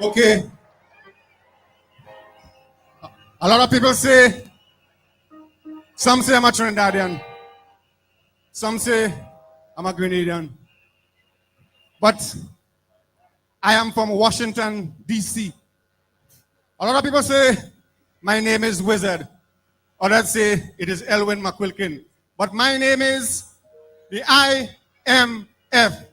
Okay. A lot of people say, some say I'm a Trinidadian. Some say I'm a Grenadian. But I am from Washington, D.C. A lot of people say my name is Wizard. Others say it is Elwin McQuilkin. But my name is the IMF.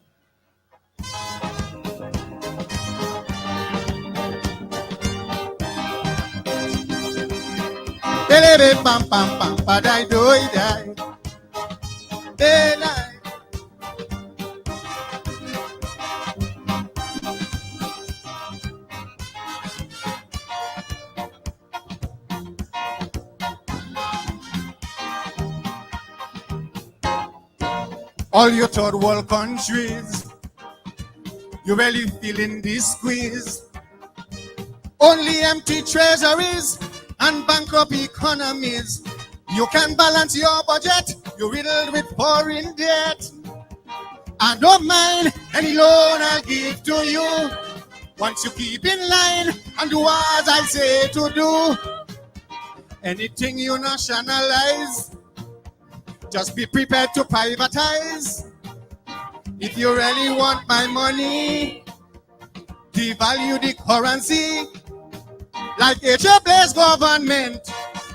All your third world countries, you really feeling this squeeze. Only empty treasuries and bankrupt economies. You can balance your budget, you're riddled with foreign debt. I don't mind any loan I'll give to you, once you keep in line and do as I say to do. Anything you nationalize, just be prepared to privatize. If you really want my money, devalue the currency. Like HFL's government,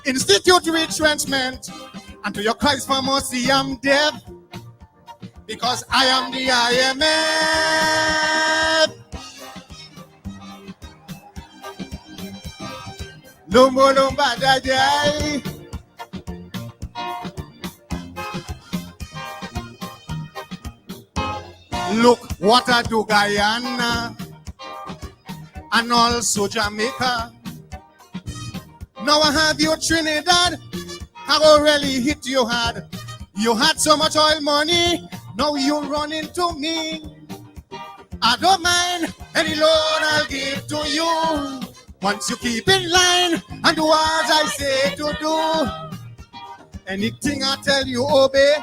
institute retrenchment. And to your Christ for mercy, I'm deaf, because I am the IMF. Lumbo lumba dajai. Look what I do Guyana and also Jamaica. Now I have you Trinidad, I go really hit you hard. You had so much oil money, now you run into me. I don't mind any loan I'll give to you, once you keep in line and do as I say to do. Anything I tell you obey,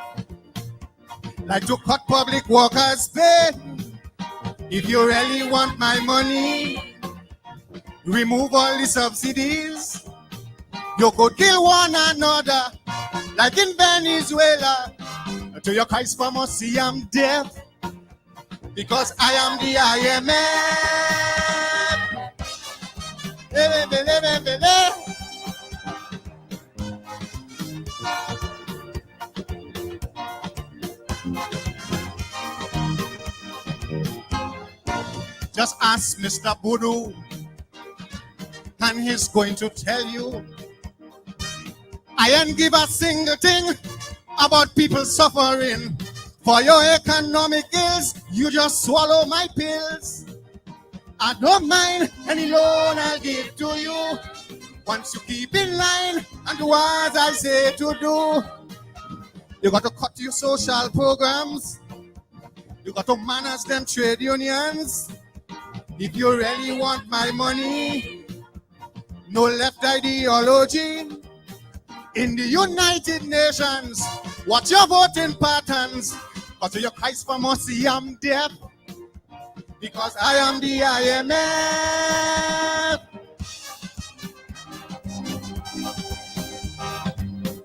like to cut public workers' pay. If you really want my money, remove all the subsidies. You could kill one another, like in Venezuela. To your Christ for mercy, I'm deaf, because I am the IMF. Just ask Mr. Boodoo, and he's going to tell you I ain't give a single thing about people suffering. For your economic ills, you just swallow my pills. I don't mind any loan I'll give to you, once you keep in line and do as I say to do. You got to cut your social programs, you got to manage them trade unions. If you really want my money, no left ideology. In the United Nations, watch your voting patterns. But to your Christ for mercy, I'm deaf, because I am the IMF.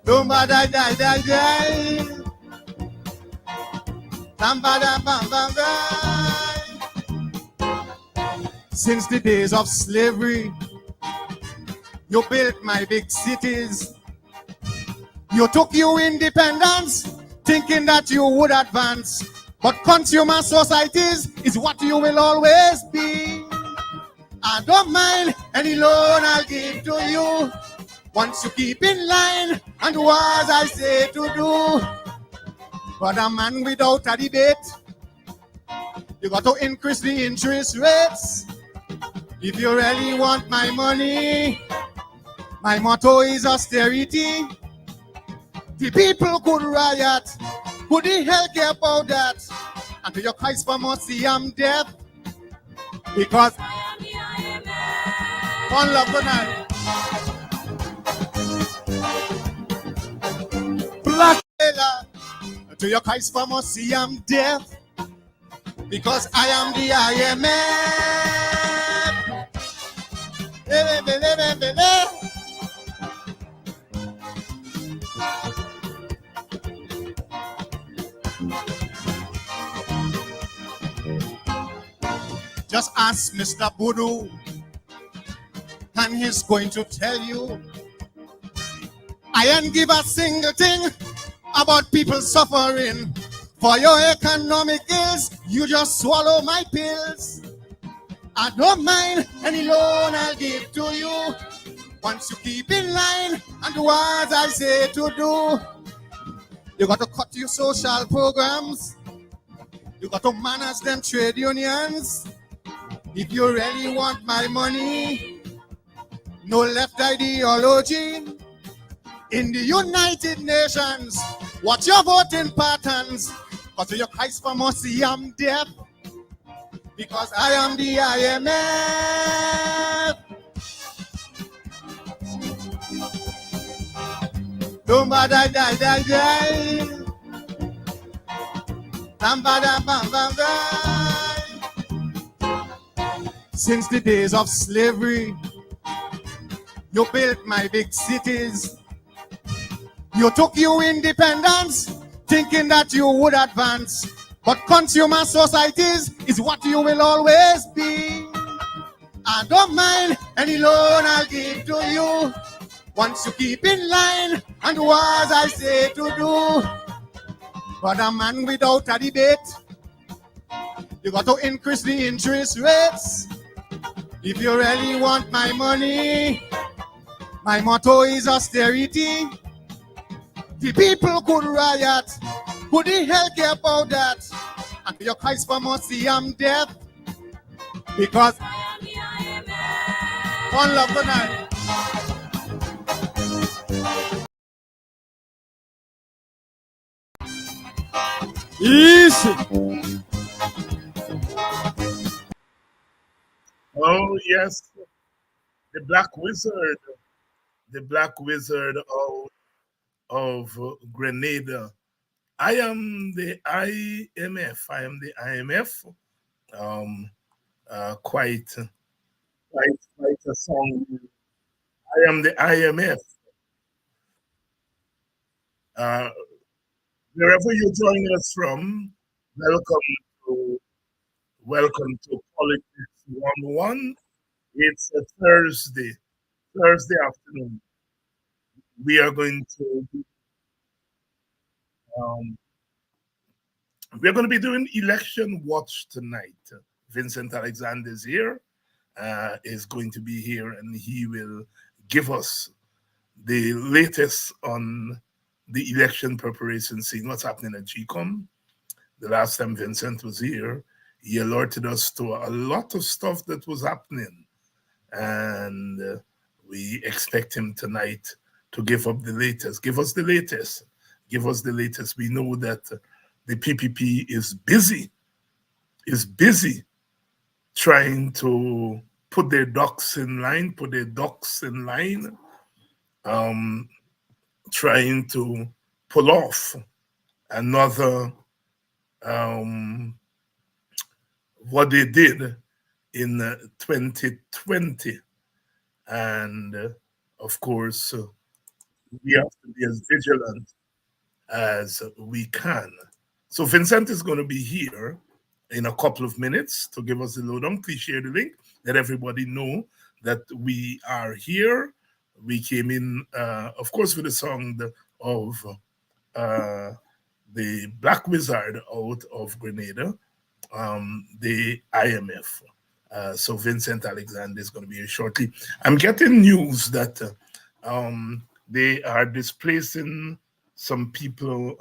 Dumba die die die die. Damba da bam bam die. Since the days of slavery, you built my big cities. You took your independence, thinking that you would advance. But consumer societies is what you will always be. I don't mind any loan I'll give to you, once you keep in line and do as I say to do. But a man without a debate, you got to increase the interest rates. If you really want my money, my motto is austerity. The people could riot, who the hell care about that? And to your Christ for mercy, I'm deaf, because I am the IMF. One love tonight. Black fella, to your Christ for mercy, I'm deaf, because I am the IMF. Just ask Mr. Voodoo, and he's going to tell you I ain't give a single thing about people suffering. For your economic ills, you just swallow my pills. I don't mind any loan I'll give to you. Once you keep in line and do as I say to do. You got to cut your social programs. You got to manage them trade unions. If you really want my money, no left ideology. In the United Nations, watch your voting patterns. Cause your Christ for mercy, I'm deaf. Because I am the IMF. Don't die, die, die, die. Bam, bam, bam, bam, bam. Since the days of slavery, you built my big cities. You took your independence, thinking that you would advance. But consumer societies is what you will always be. I don't mind any loan I'll give to you. Once you keep in line and do as I say to do. But a man without a debate, you got to increase the interest rates. If you really want my money, my motto is austerity. The people could riot. Who the hell care about that? And your Christ for mercy, I'm deaf. Because I am the IMF. One love tonight. Easy. Oh, yes. The Black Wizard. The Black Wizard of Grenada. I am the IMF. I am the IMF. Quite a song. I am the IMF. Wherever you join us from, welcome to Politics 101. It's a Thursday afternoon. We are going to um, we're going to be doing election watch tonight. Vincent Alexander is going to be here, and he will give us the latest on the election preparation scene, what's happening at GCOM. The last time Vincent was here, he alerted us to a lot of stuff that was happening, and we expect him tonight to give us the latest. Give us the latest. We know that the PPP is busy trying to put their ducks in line, trying to pull off another what they did in 2020. And of course, we have to be as vigilant as we can. So Vincent is going to be here in a couple of minutes to give us the lowdown. Please share the link, let everybody know that we are here. We came in, of course, with a song of the Black Wizard out of Grenada, the IMF. So Vincent Alexander is going to be here shortly. I'm getting news that they are displacing some people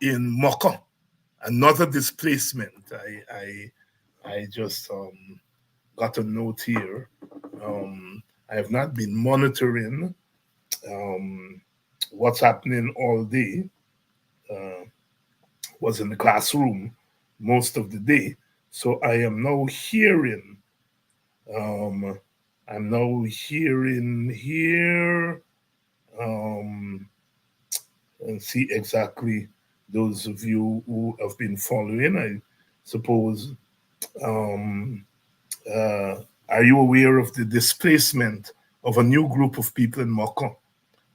in Mocha. Another displacement. I just got a note here. I have not been monitoring what's happening all day. Was in the classroom most of the day. So I am now hearing, here, and see exactly those of you who have been following. I suppose I Are you aware of the displacement of a new group of people in Moko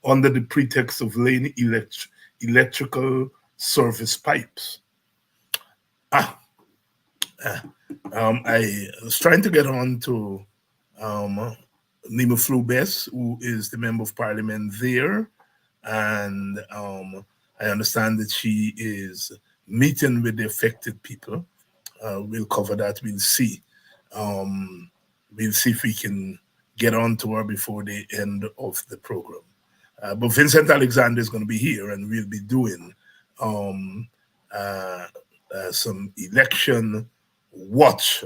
under the pretext of laying electrical service pipes? I was trying to get on to Nima Flubes, who is the member of parliament there, and I understand that she is meeting with the affected people. We'll cover that. We'll see. We'll see if we can get on to her before the end of the program. But Vincent Alexander is going to be here, and we'll be doing some election watch,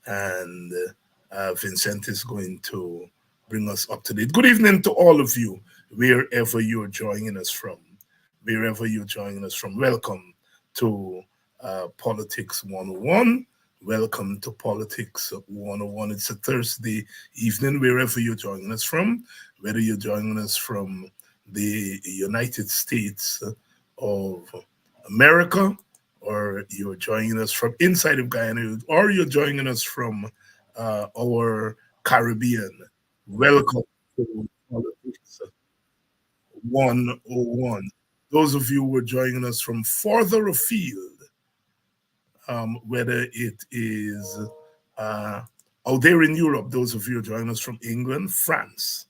and Vincent is going to bring us up to date. Good evening to all of you, wherever you're joining us from. Welcome to Politics 101. Welcome to Politics 101. It's a Thursday evening, wherever you're joining us from, whether you're joining us from the United States of America, or you're joining us from inside of Guyana, or you're joining us from our Caribbean. Welcome to Politics 101. Those of you who are joining us from farther afield, whether it is out there in Europe, those of you who are joining us from England, France,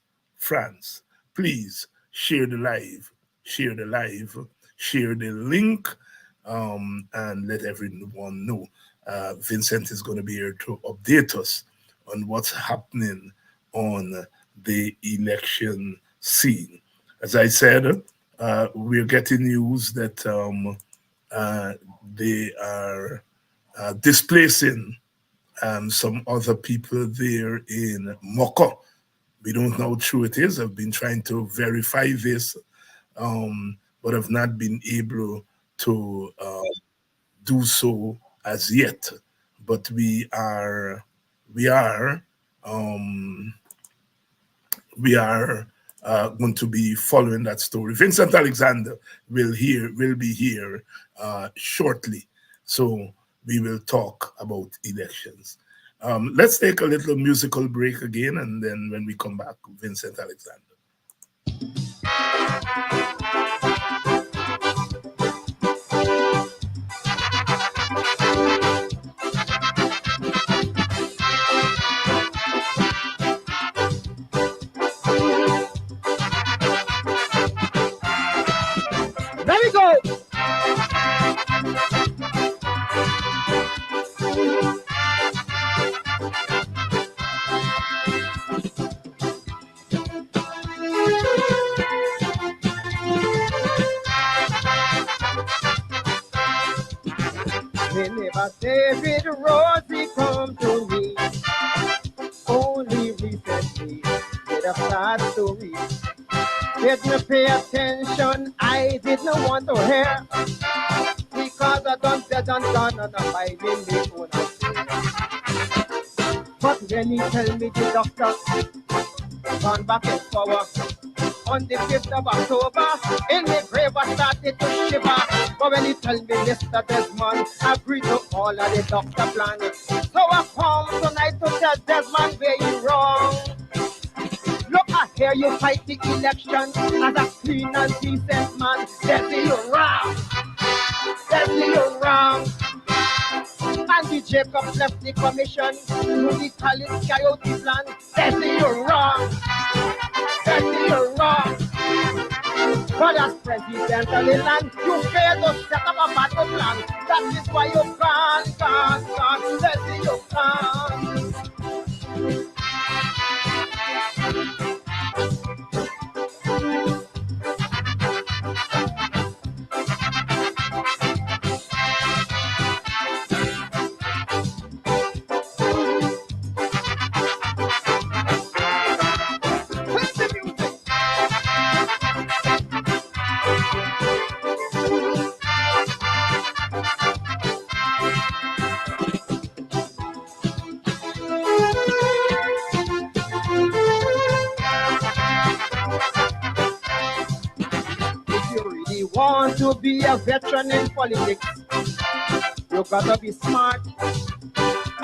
please share the live, share the link, and let everyone know. Vincent is going to be here to update us on what's happening on the election scene. As I said, we're getting news that they are displacing some other people there in Moko. We don't know how true it is. I've been trying to verify this, but have not been able to do so as yet. But we are going to be following that story. Vincent Alexander will be here shortly, so we will talk about elections. Let's take a little musical break again, and then when we come back, Vincent Alexander. There we go. Whenever David Rosie come to me, only recently with a sad story. Didn't pay attention, I didn't want to hear, because I done and I'm finding me own affair. But when he tell me the doctor gone back in power on the 5th of October, in the grave I started to shiver. But when he tell me Mr. Desmond agreed to all of the doctor plan, so I come tonight to tell Desmond where you wrong. Look, I hear you fight the election as a clean and decent man. That's you wrong. That's you wrong. And the Jacob left the commission to the Collins Coyote plan. That's you wrong. That's you wrong. But as president of the land, you failed to set up a battle plan. That is why you can't. That's you can't. Want to be a veteran in politics, you gotta be smart,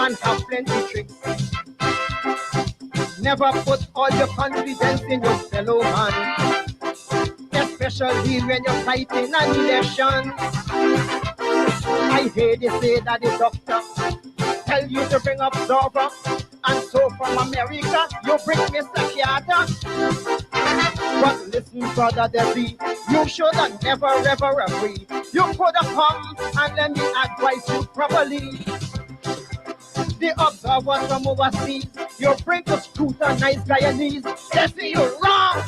and have plenty tricks. Never put all your confidence in your fellow man, especially when you're fighting an election. I hear they say that the doctor tell you to bring up Zorba, and so from America you bring Mr. Carter. But listen, brother David, you should have never ever agree. You could have come and let me advise you properly. The observers from overseas, you bring to scrutinize Guyanese. They say you're wrong.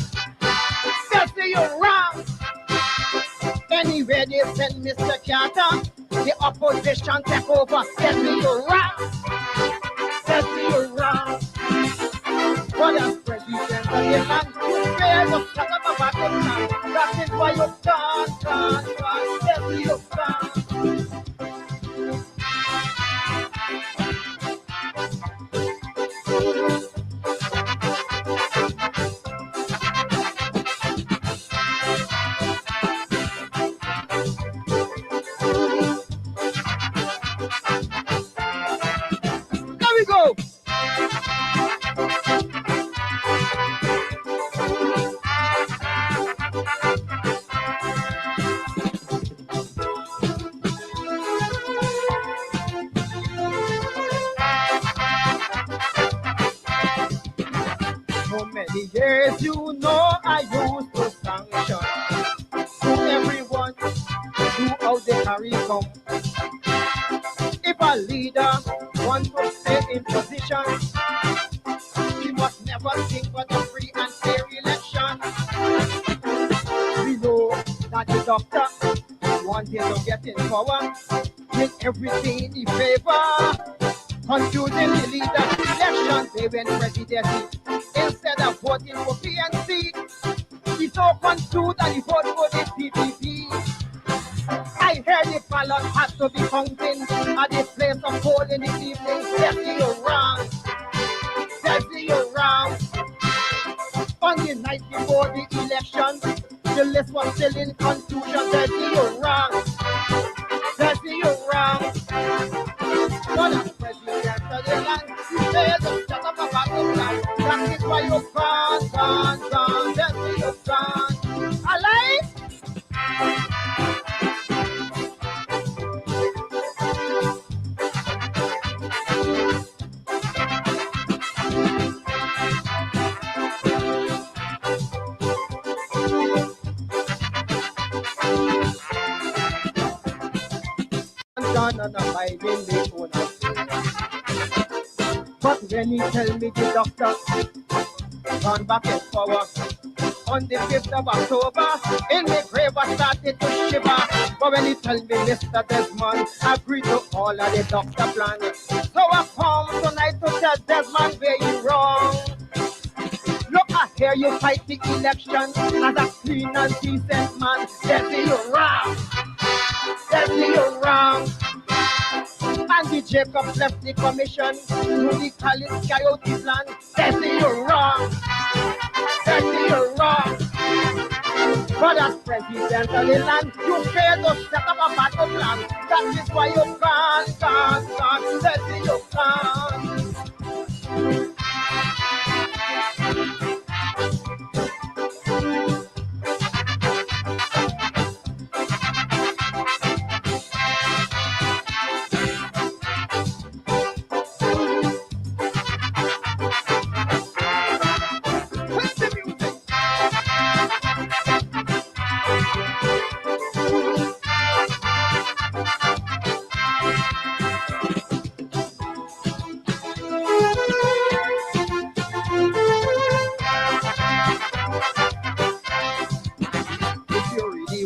They say you're wrong. Anywhere they send Mr. Carter, the opposition take over. They say you're wrong. They say you're wrong. But as president of the land, you fail to shut up about the land. That is why you're gone. They say you're gone. There we go. So many years, you know, I used to sanction to everyone throughout the Caribbean. If a leader wants to stay in position, he must never think but a free and fair election. We know that the doctor wanted to get in power with everything in favor, confusing the leader election. They went president instead of voting for PNC. He so confused that he voted for the PPP. I heard the ballot had to be counting at the place of poll in the evening. They say you're wrong. They say you're wrong. On the night before the election, the list was still in confusion. They say you're wrong. They say you're wrong. But as president of the land, you failed to shut up about the plan. That is why you're gone. They say you're gone. Alive? And I'm hiding the phone. But when he tell me the doctor gone back in power on the 5th of October, in the grave I started to shiver. But when he tell me Mr. Desmond agreed to all of the doctor plan, so I come tonight to tell Desmond where you wrong. Look, I hear you fight the election as a clean and decent man. They say you're wrong. They say you're wrong. And the Jacob left the commission to the College Coyote plan. They say you're wrong. They say you're wrong. But as president of the land, you failed to set up a battle plan. That is why you're gone. They say you're gone.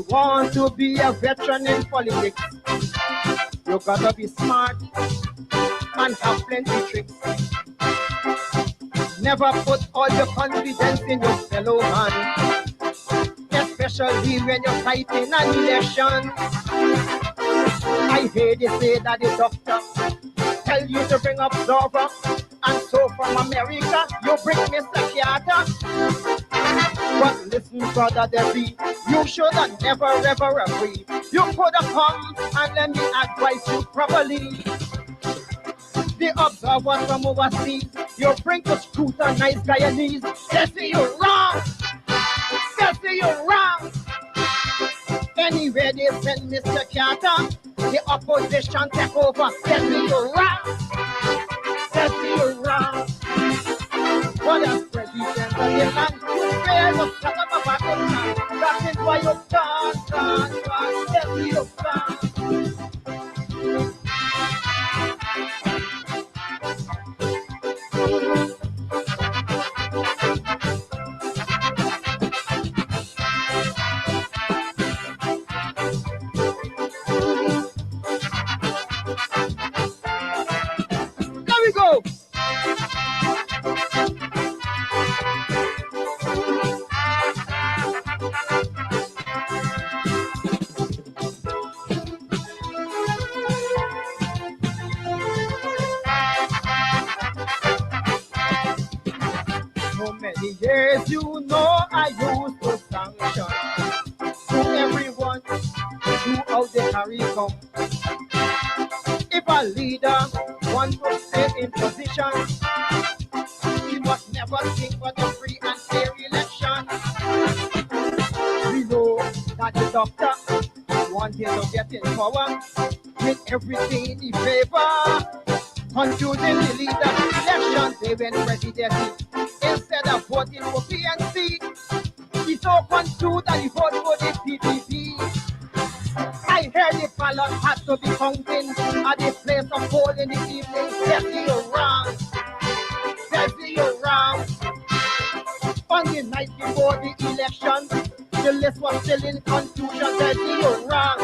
Want to be a veteran in politics, you gotta be smart and have plenty tricks. Never put all your confidence in your fellow man, especially when you're fighting an election. I hear they say that the doctor tell you to bring up Zorba, and so from America you bring Mr. Carter. But listen, brother David, you should have never ever agree. You could have come and let me advise you properly. The observers from overseas, you bring to scrutinize Guyanese. They say you're wrong. They say you're wrong. Anywhere they send Mr. Carter, the opposition take over. They say you're wrong. They say you're wrong. But as president of the land, you fail to shut up about the land. That is why you're gone. They say you're gone. There we go. So many years, you know, I used to sanction to everyone throughout the Caribbean. If a leader wants to stay in position, he must never think for the free and fair election. We know that the doctor wanted to get in power with everything in favor, confusing the leader election. They went presidency instead of voting for PNC. He so confused that he voted for the PPP. I heard the ballot had to be counting at the place of poll in the evening. They say you're wrong. They say you're wrong. On the night before the election, the list was still in confusion. They say you're wrong.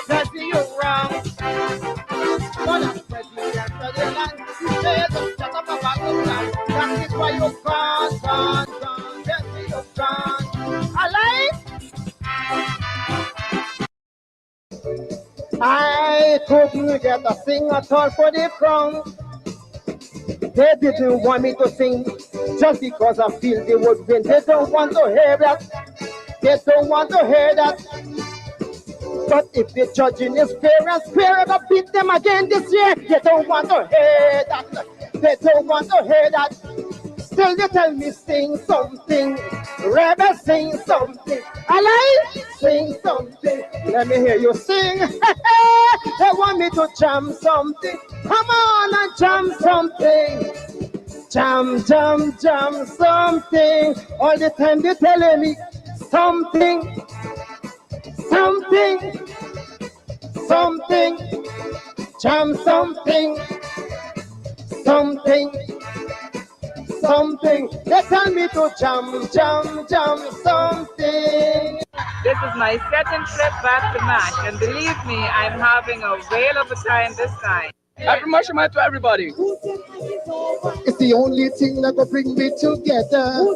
They say you're wrong. But as president of the land, you failed to shut up about the plan. That is why you're gone. They say you're gone. Alive? I couldn't get a sing at all for the crown. They didn't want me to sing just because I feel they would win. They don't want to hear that. They don't want to hear that. But if the judging is fair and square, I gonna beat them again this year. They don't want to hear that. They don't want to hear that. Still they tell me sing something. Rebel sing something. Alive sing something. Let me hear you sing. They want me to jam something. Come on and jam something. Jam something. All the time they telling me something. Jam something. They tell me to jam something. This is my second trip back to MASH, and believe me, I'm having a whale of a time this time. Happy March Man to everybody. It's the only thing that will bring me together.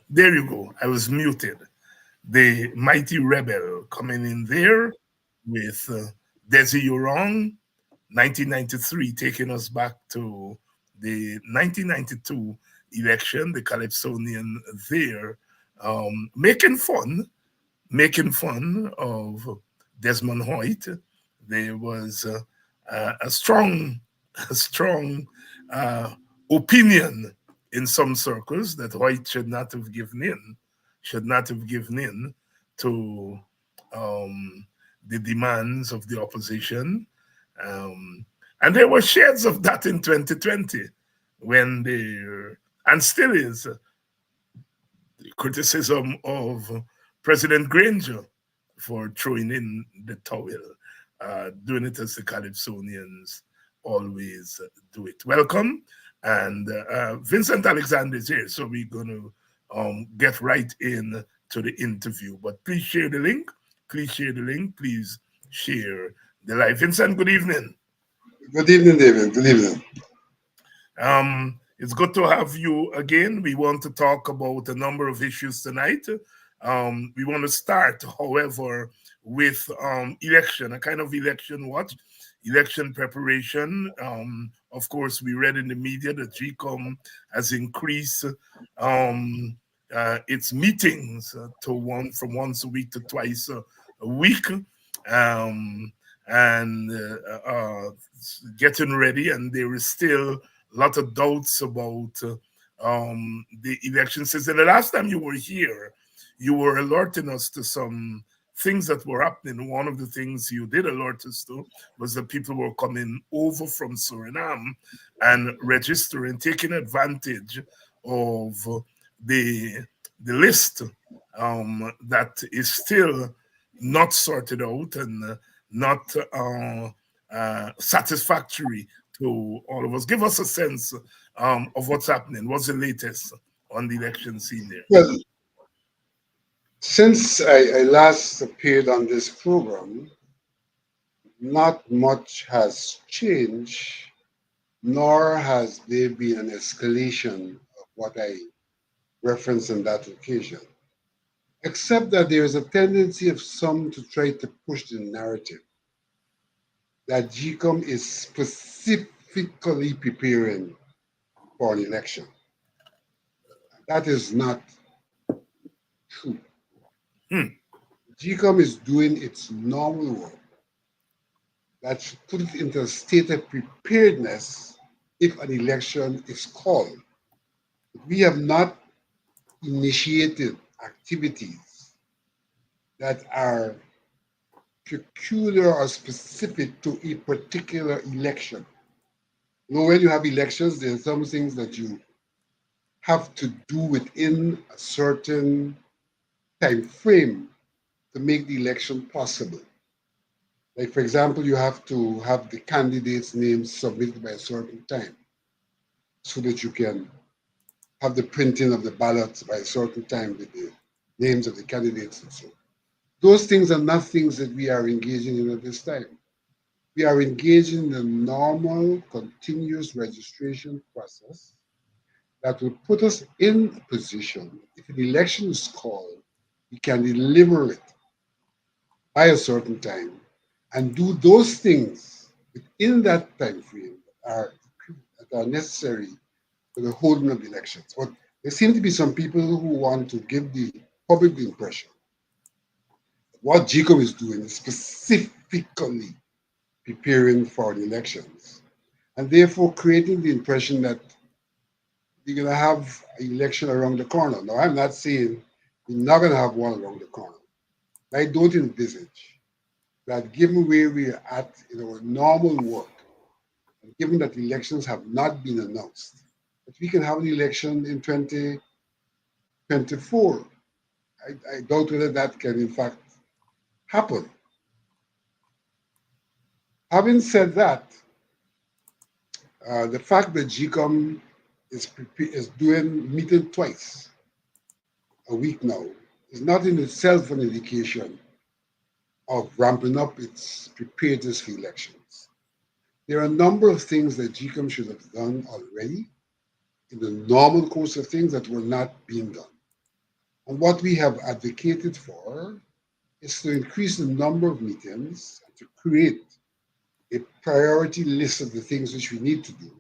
There you go. I was muted. The Mighty Rebel coming in there with Desi You're Wrong, 1993, taking us back to the 1992 election, the Calypsonian there, making fun of Desmond Hoyt. There was a strong opinion in some circles that Hoyt should not have given in to the demands of the opposition. And there were shades of that in 2020 when there, and still is, the criticism of President Granger for throwing in the towel. doing it as the Calypsonians always do it. Welcome. And Vincent Alexander is here, so we're going to get right in to the interview. But please share the link. Please share the link. Please share the live. Vincent, good evening. Good evening, David. Good evening. It's good to have you again. We want to talk about a number of issues tonight. We want to start, however, with election, a kind of election watch, election preparation. Of course, we read in the media that GCOM has increased its meetings from once a week to twice a week, and getting ready. And there is still a lot of doubts about the election system. The last time you were here, you were alerting us to some things that were happening. One of the things you did alert us to was that people were coming over from Suriname and registering, taking advantage of the list that is still not sorted out and not satisfactory to all of us. Give us a sense of what's happening. What's the latest on the election scene there? Well, since I last appeared on this program, not much has changed, nor has there been an escalation of what I referenced on that occasion, except that there is a tendency of some to try to push the narrative that GCOM is specifically preparing for an election. That is not true. GCOM is doing its normal work. That should put it into a state of preparedness if an election is called. We have not initiated activities that are peculiar or specific to a particular election. You know, when you have elections, there are some things that you have to do within a certain time frame to make the election possible. Like, for example, you have to have the candidates' names submitted by a certain time so that you can have the printing of the ballots by a certain time with the names of the candidates and so on. Those things are not things that we are engaging in at this time. We are engaging in the normal, continuous registration process that will put us in a position, if an election is called, we can deliver it by a certain time and do those things within that time frame that are necessary for the holding of the elections. But there seem to be some people who want to give the public the impression that what GCOM is doing is specifically preparing for the elections, and therefore creating the impression that you're going to have an election around the corner. Now, I'm not saying we're not going to have one around the corner. I don't envisage that, given where we're at in our normal work, and given that elections have not been announced, that we can have an election in 2024. I doubt whether that can, in fact, happen. Having said that, the fact that GCOM is doing meeting twice a week now is not in itself an indication of ramping up its preparedness for elections. There are a number of things that GCOM should have done already in the normal course of things that were not being done. And what we have advocated for is to increase the number of meetings and to create a priority list of the things which we need to do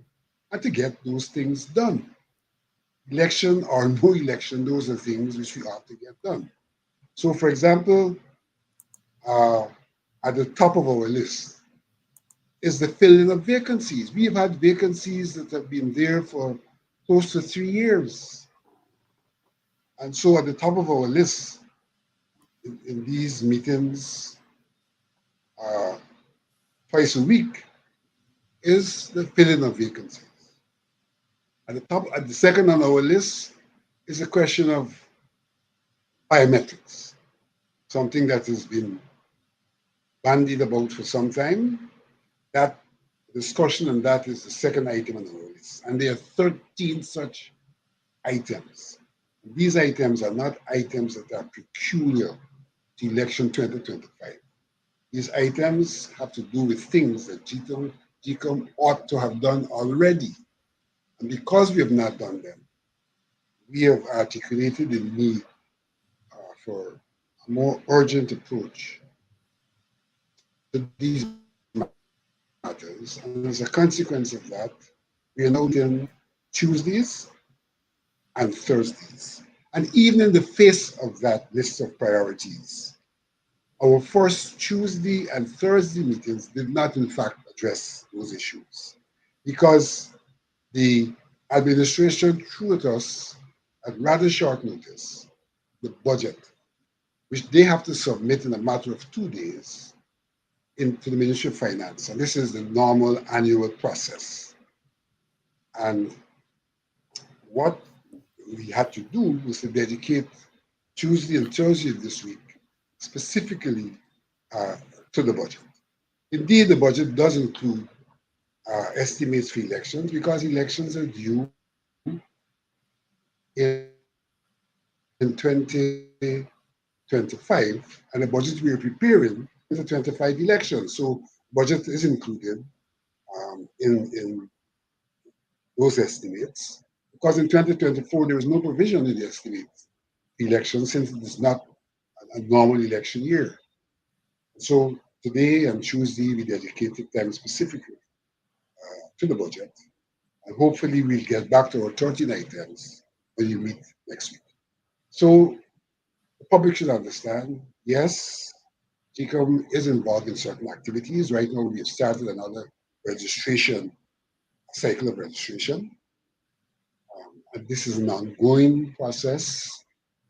and to get those things done. Election or no election, those are things which we ought to get done. So, for example, at the top of our list is the filling of vacancies. We have had vacancies that have been there for close to 3 years. And so at the top of our list in these meetings twice a week is the filling of vacancies. At the second on our list is the question of biometrics, something that has been bandied about for some time. That discussion on that is the second item on the list. And there are 13 such items. These items are not items that are peculiar to election 2025. These items have to do with things that GCOM ought to have done already. And because we have not done them, we have articulated the need for a more urgent approach to these matters. And as a consequence of that, we are now meeting Tuesdays and Thursdays. And even in the face of that list of priorities, our first Tuesday and Thursday meetings did not, in fact, address those issues because the administration threw at us at rather short notice the budget, which they have to submit in a matter of 2 days into the Ministry of Finance. And this is the normal annual process. And what we had to do was to dedicate Tuesday and Thursday of this week specifically to the budget. Indeed, the budget does include estimates for elections because elections are due in 2025, and the budget we are preparing is the 25 elections. So budget is included in those estimates because in 2024 there is no provision in the estimate election since it is not a normal election year. So today and Tuesday we dedicated time specifically to the budget, and hopefully we'll get back to our 13 items when you meet next week. So the public should understand, yes, GCOM is involved in certain activities. Right now we have started another cycle of registration. And this is an ongoing process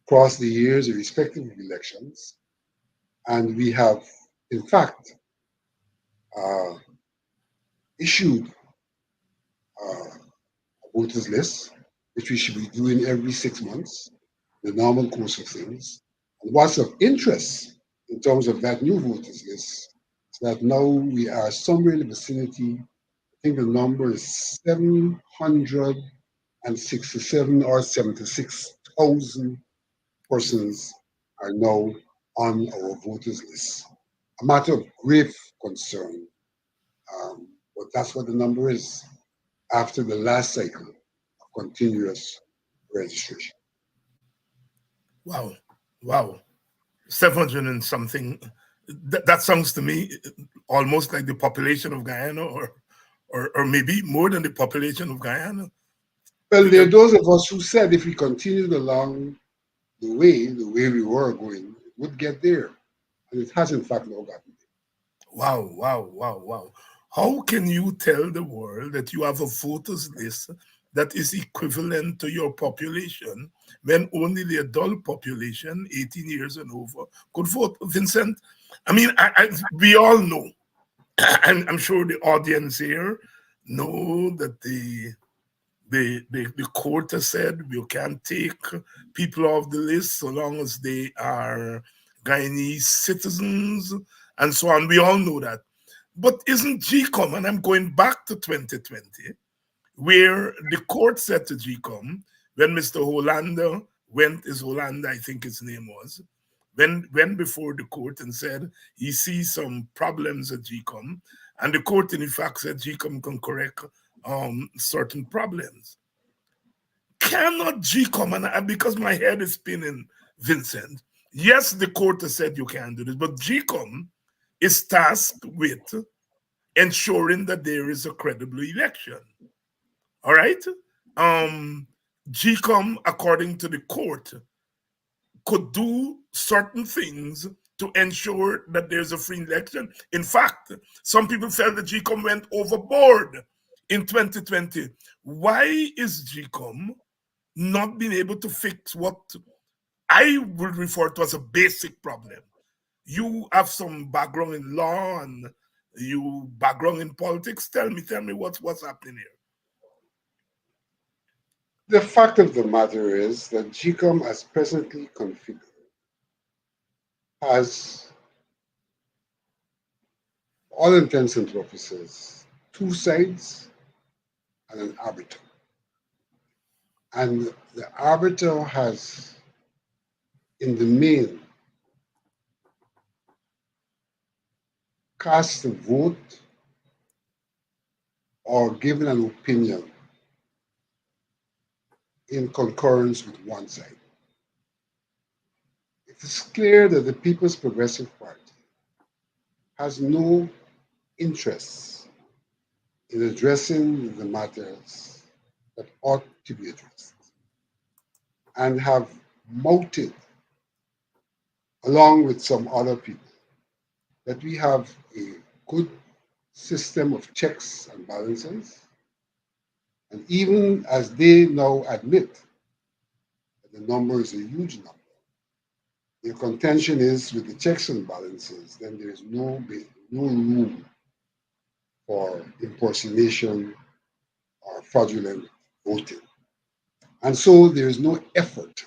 across the years, irrespective of elections. And we have, in fact, issued a voters list, which we should be doing every 6 months, the normal course of things. And what's of interest in terms of that new voters list is that now we are somewhere in the vicinity, I think the number is 767 or 76,000 persons are now on our voters list. A matter of grave concern, but that's what the number is after the last cycle of continuous registration. Wow. 700 and something. That sounds to me almost like the population of Guyana or maybe more than the population of Guyana. Well, there are those of us who said if we continued along the way we were going, it would get there. And it has in fact now gotten there. Wow. How can you tell the world that you have a voters list that is equivalent to your population when only the adult population, 18 years and over, could vote? Vincent, I mean, we all know, and I'm sure the audience here know that the court has said you can't take people off the list so long as they are Guyanese citizens and so on. We all know that. But isn't GCOM, and I'm going back to 2020, where the court said to GCOM, when Mr. Hollander Hollander, I think his name was, went before the court and said he sees some problems at GCOM, and the court in fact said GCOM can correct certain problems. Cannot GCOM, and because my head is spinning, Vincent, yes, the court has said you can't do this, but GCOM is tasked with ensuring that there is a credible election. All right? GCOM, according to the court, could do certain things to ensure that there's a free election. In fact, some people felt that GCOM went overboard in 2020. Why is GCOM not being able to fix what I would refer to as a basic problem? You have some background in law and you background in politics. Tell me what's happening here. The fact of the matter is that GCOM, as presently configured, has all intents and purposes, two sides and an arbiter. And the arbiter has, in the main, cast a vote or given an opinion in concurrence with one side. It is clear that the People's Progressive Party has no interest in addressing the matters that ought to be addressed and have mouted, along with some other people, that we have a good system of checks and balances. And even as they now admit that the number is a huge number, their contention is with the checks and balances, then there is no room for impersonation or fraudulent voting. And so there is no effort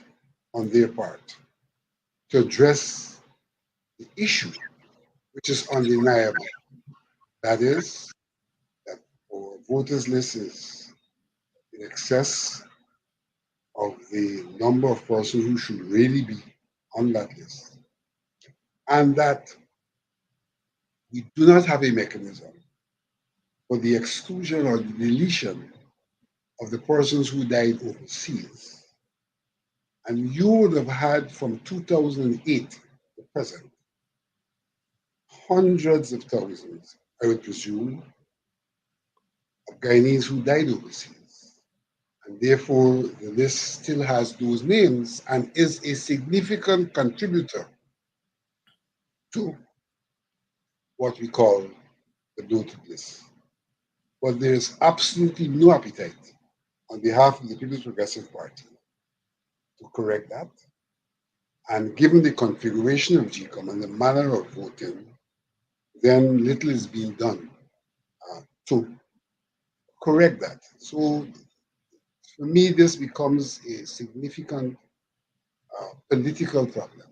on their part to address the issue, which is undeniable. That is, that our voters list is in excess of the number of persons who should really be on that list. And that we do not have a mechanism for the exclusion or the deletion of the persons who died overseas. And you would have had from 2008 to present hundreds of thousands, I would presume, of Guyanese who died overseas. And therefore, the list still has those names and is a significant contributor to what we call the bloated list. But there is absolutely no appetite on behalf of the People's Progressive Party to correct that. And given the configuration of GCOM and the manner of voting, then little is being done to correct that. So for me, this becomes a significant political problem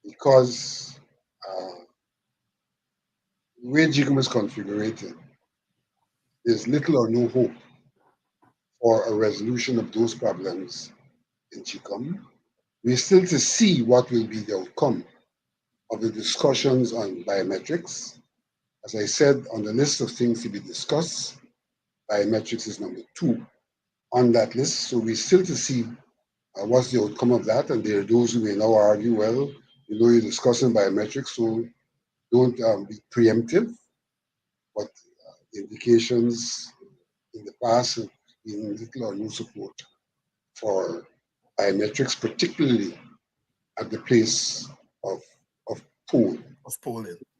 because the way GCOM is configured, there's little or no hope for a resolution of those problems in GCOM. We're still to see what will be the outcome of the discussions on biometrics. As I said, on the list of things to be discussed, biometrics is number 2 on that list. So we're still to see what's the outcome of that. And there are those who may now argue, well, you know, you're discussing biometrics, so don't be preemptive. But indications in the past have been little or no support for biometrics, particularly at the place of polling.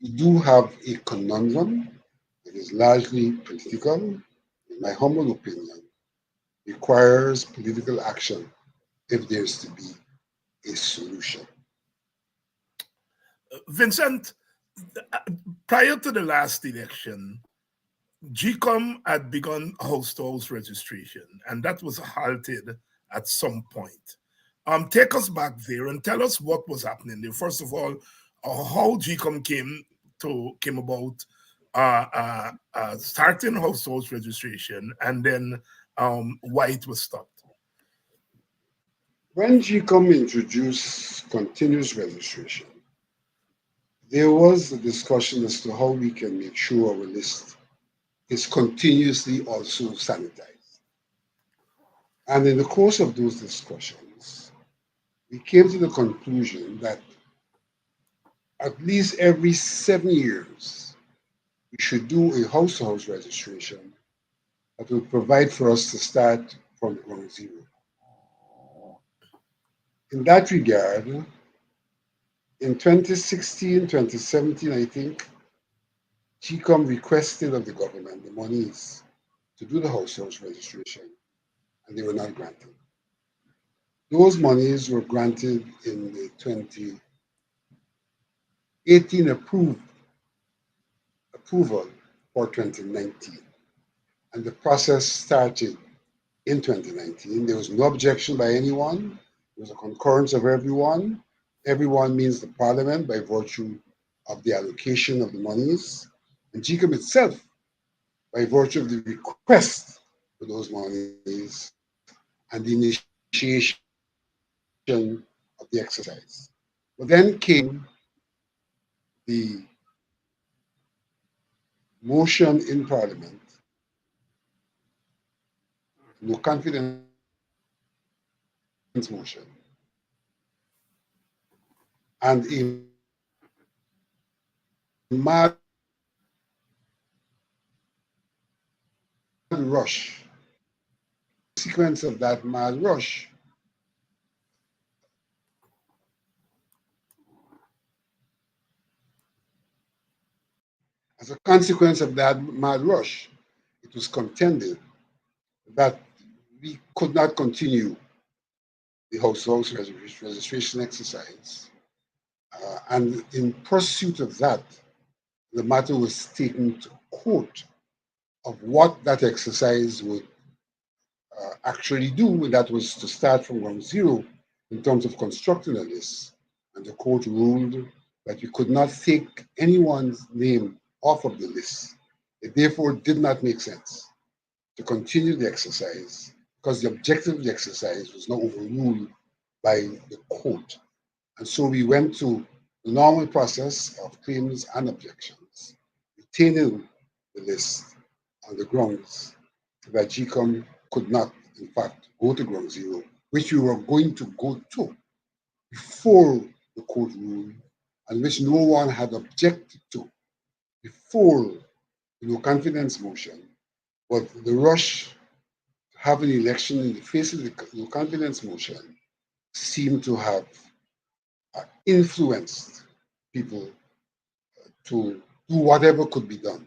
We do have a conundrum that is largely political, in my humble opinion, requires political action if there's to be a solution. Vincent, prior to the last election, GCOM had begun house-to-house registration, and that was halted at some point. Take us back there and tell us what was happening there. First of all, how GCOM came about starting house-to-house registration, and then why it was stopped. When GCOM introduced continuous registration, there was a discussion as to how we can make sure our list is continuously also sanitized. And in the course of those discussions, we came to the conclusion that at least every 7 years, we should do a house-to-house registration that will provide for us to start from ground zero. In that regard, in 2016, 2017, I think, GCOM requested of the government the monies to do the house-to-house registration, and they were not granted. Those monies were granted in the 2018 approval for 2019. And the process started in 2019. There was no objection by anyone. There was a concurrence of everyone. Everyone means the parliament by virtue of the allocation of the monies. And GCOM itself, by virtue of the request for those monies and the initiation of the exercise. But then came the motion in Parliament, no confidence motion, and a mad rush. Sequence of that mad rush, as a consequence of that mad rush, it was contended that we could not continue the house registration exercise. And in pursuit of that, the matter was taken to court of what that exercise would actually do, and that was to start from ground zero in terms of constructing a list. And the court ruled that you could not take anyone's name off of the list. It therefore did not make sense to continue the exercise because the objective of the exercise was not overruled by the court. And so we went to the normal process of claims and objections, retaining the list on the grounds that GCOM could not, in fact, go to ground zero, which we were going to go to before the court ruled, and which no one had objected to before the no confidence motion. But the rush to have an election in the face of the no confidence motion seemed to have influenced people to do whatever could be done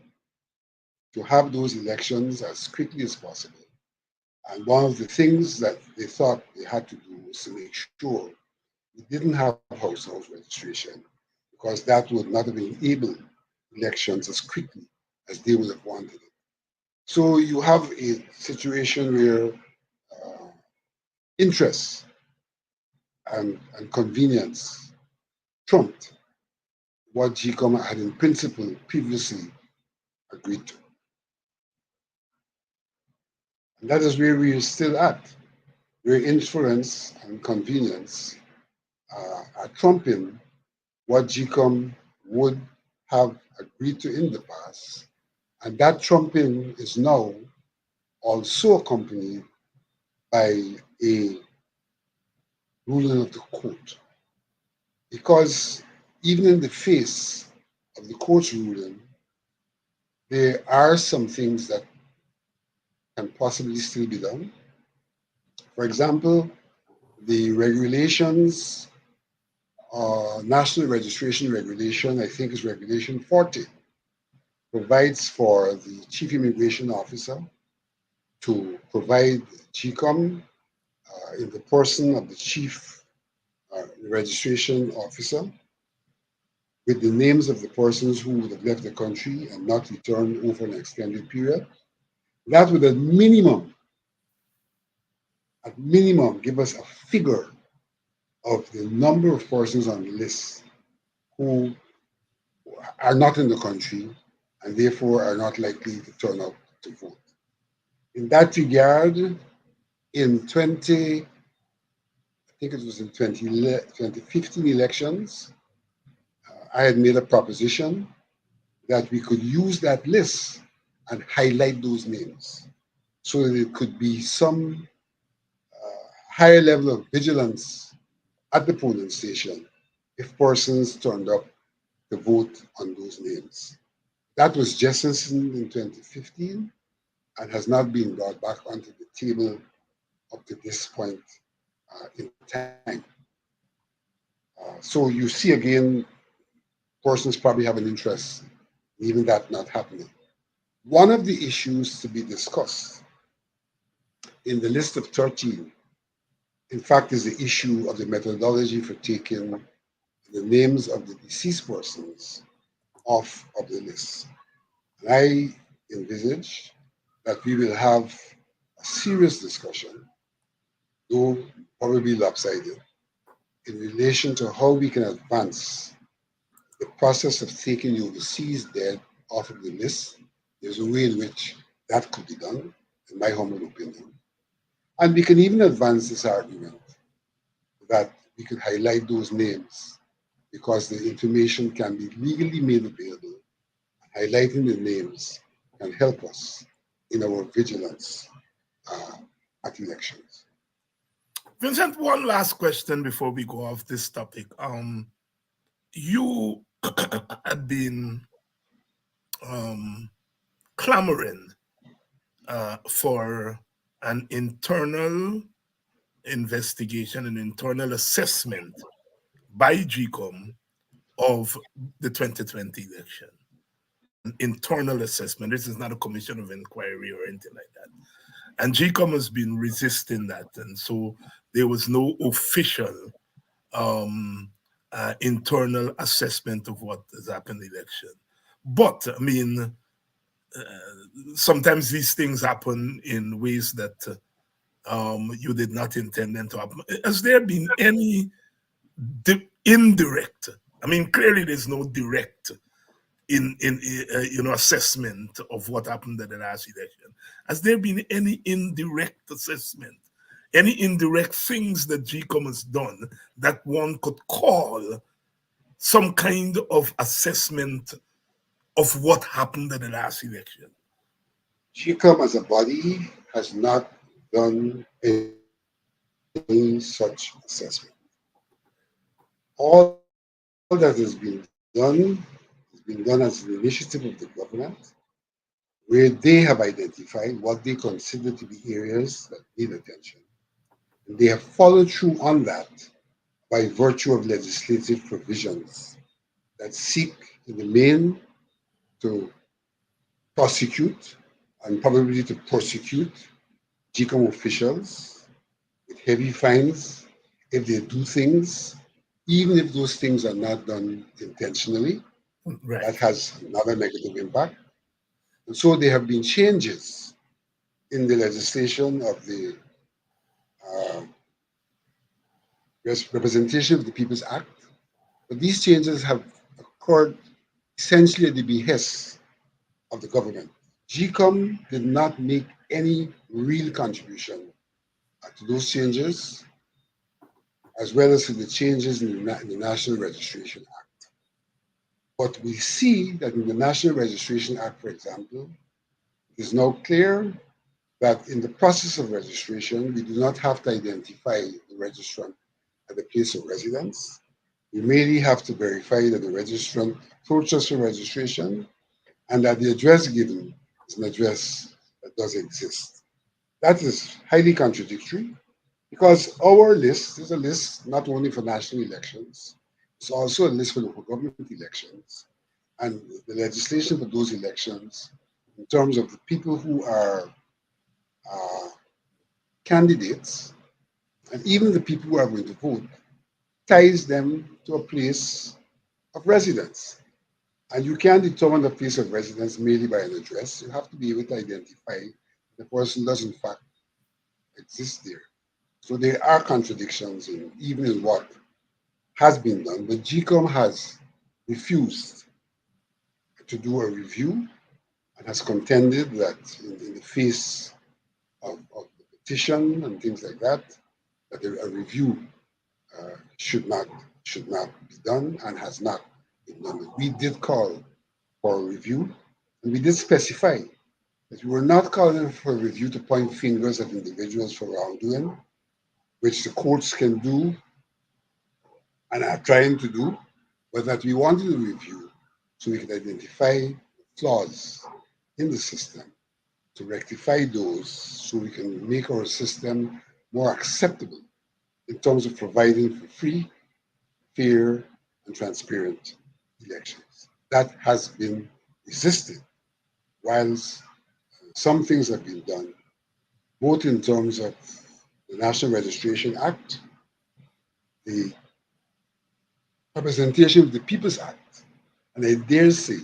to have those elections as quickly as possible. And one of the things that they thought they had to do was to make sure we didn't have house registration, because that would not have enabled elections as quickly as they would have wanted it. So you have a situation where interest and convenience trumped what GCOM had in principle previously agreed to. And that is where we are still at, where influence and convenience are trumping what GCOM would have agreed to in the past. And that trumping is now also accompanied by a ruling of the court. Because even in the face of the court's ruling, there are some things that can possibly still be done. For example, the regulations, national registration regulation, I think is regulation 40, provides for the chief immigration officer to provide GCOM in the person of the chief registration officer with the names of the persons who would have left the country and not returned over an extended period. That would at minimum, give us a figure of the number of persons on the list who are not in the country and therefore are not likely to turn out to vote. In that regard, in 2015 elections, I had made a proposition that we could use that list and highlight those names so that it could be some higher level of vigilance at the polling station if persons turned up to vote on those names. That was jettisoned in 2015 and has not been brought back onto the table up to this point in time. So you see again, persons probably have an interest in even that not happening. One of the issues to be discussed in the list of 13, in fact, is the issue of the methodology for taking the names of the deceased persons off of the list. And I envisage that we will have a serious discussion, though probably lopsided, in relation to how we can advance the process of taking the overseas dead off of the list. There's a way in which that could be done, in my humble opinion. And we can even advance this argument that we could highlight those names because the information can be legally made available. Highlighting the names can help us in our vigilance at elections. Vincent, one last question before we go off this topic. You had been clamoring for an internal investigation, an internal assessment by GCOM of the 2020 election. An internal assessment. This is not a commission of inquiry or anything like that. And GCOM has been resisting that. And so there was no official internal assessment of what has happened in the election. But, I mean, sometimes these things happen in ways that you did not intend them to happen. Has there been any indirect, I mean, clearly there's no direct assessment of what happened at the last election. Has there been any indirect assessment, any indirect things that GCOM has done that one could call some kind of assessment of what happened at the last election? GCOM as a body has not done any such assessment. All that has been done as an initiative of the government, where they have identified what they consider to be areas that need attention. And they have followed through on that by virtue of legislative provisions that seek, in the main, to prosecute and probably to prosecute GCOM officials with heavy fines if they do things, even if those things are not done intentionally. Right. That has another negative impact. And so there have been changes in the legislation of the Representation of the People's Act. But these changes have occurred essentially at the behest of the government. GCOM did not make any real contribution to those changes, as well as to the changes in the National Registration Act. But we see that in the National Registration Act, for example, it is now clear that in the process of registration, we do not have to identify the registrant at the place of residence. We merely have to verify that the registrant approached us for registration and that the address given is an address that does exist. That is highly contradictory because our list is a list not only for national elections, it's also a list for local government elections. And the legislation for those elections, in terms of the people who are candidates, and even the people who are going to vote, ties them to a place of residence. And you can't determine the place of residence merely by an address. You have to be able to identify the person does in fact exist there. So there are contradictions even in what has been done, but GCOM has refused to do a review and has contended that in the face of the petition and things like that, that a review should not be done and has not been done. We did call for a review, and we did specify that we were not calling for a review to point fingers at individuals for wrongdoing, which the courts can do and are trying to do, but that we wanted a review so we could identify flaws in the system, to rectify those so we can make our system more acceptable in terms of providing for free, fair, and transparent elections. That has been resisted, whilst some things have been done, both in terms of the National Registration Act, the Representation of the People's Act, and I dare say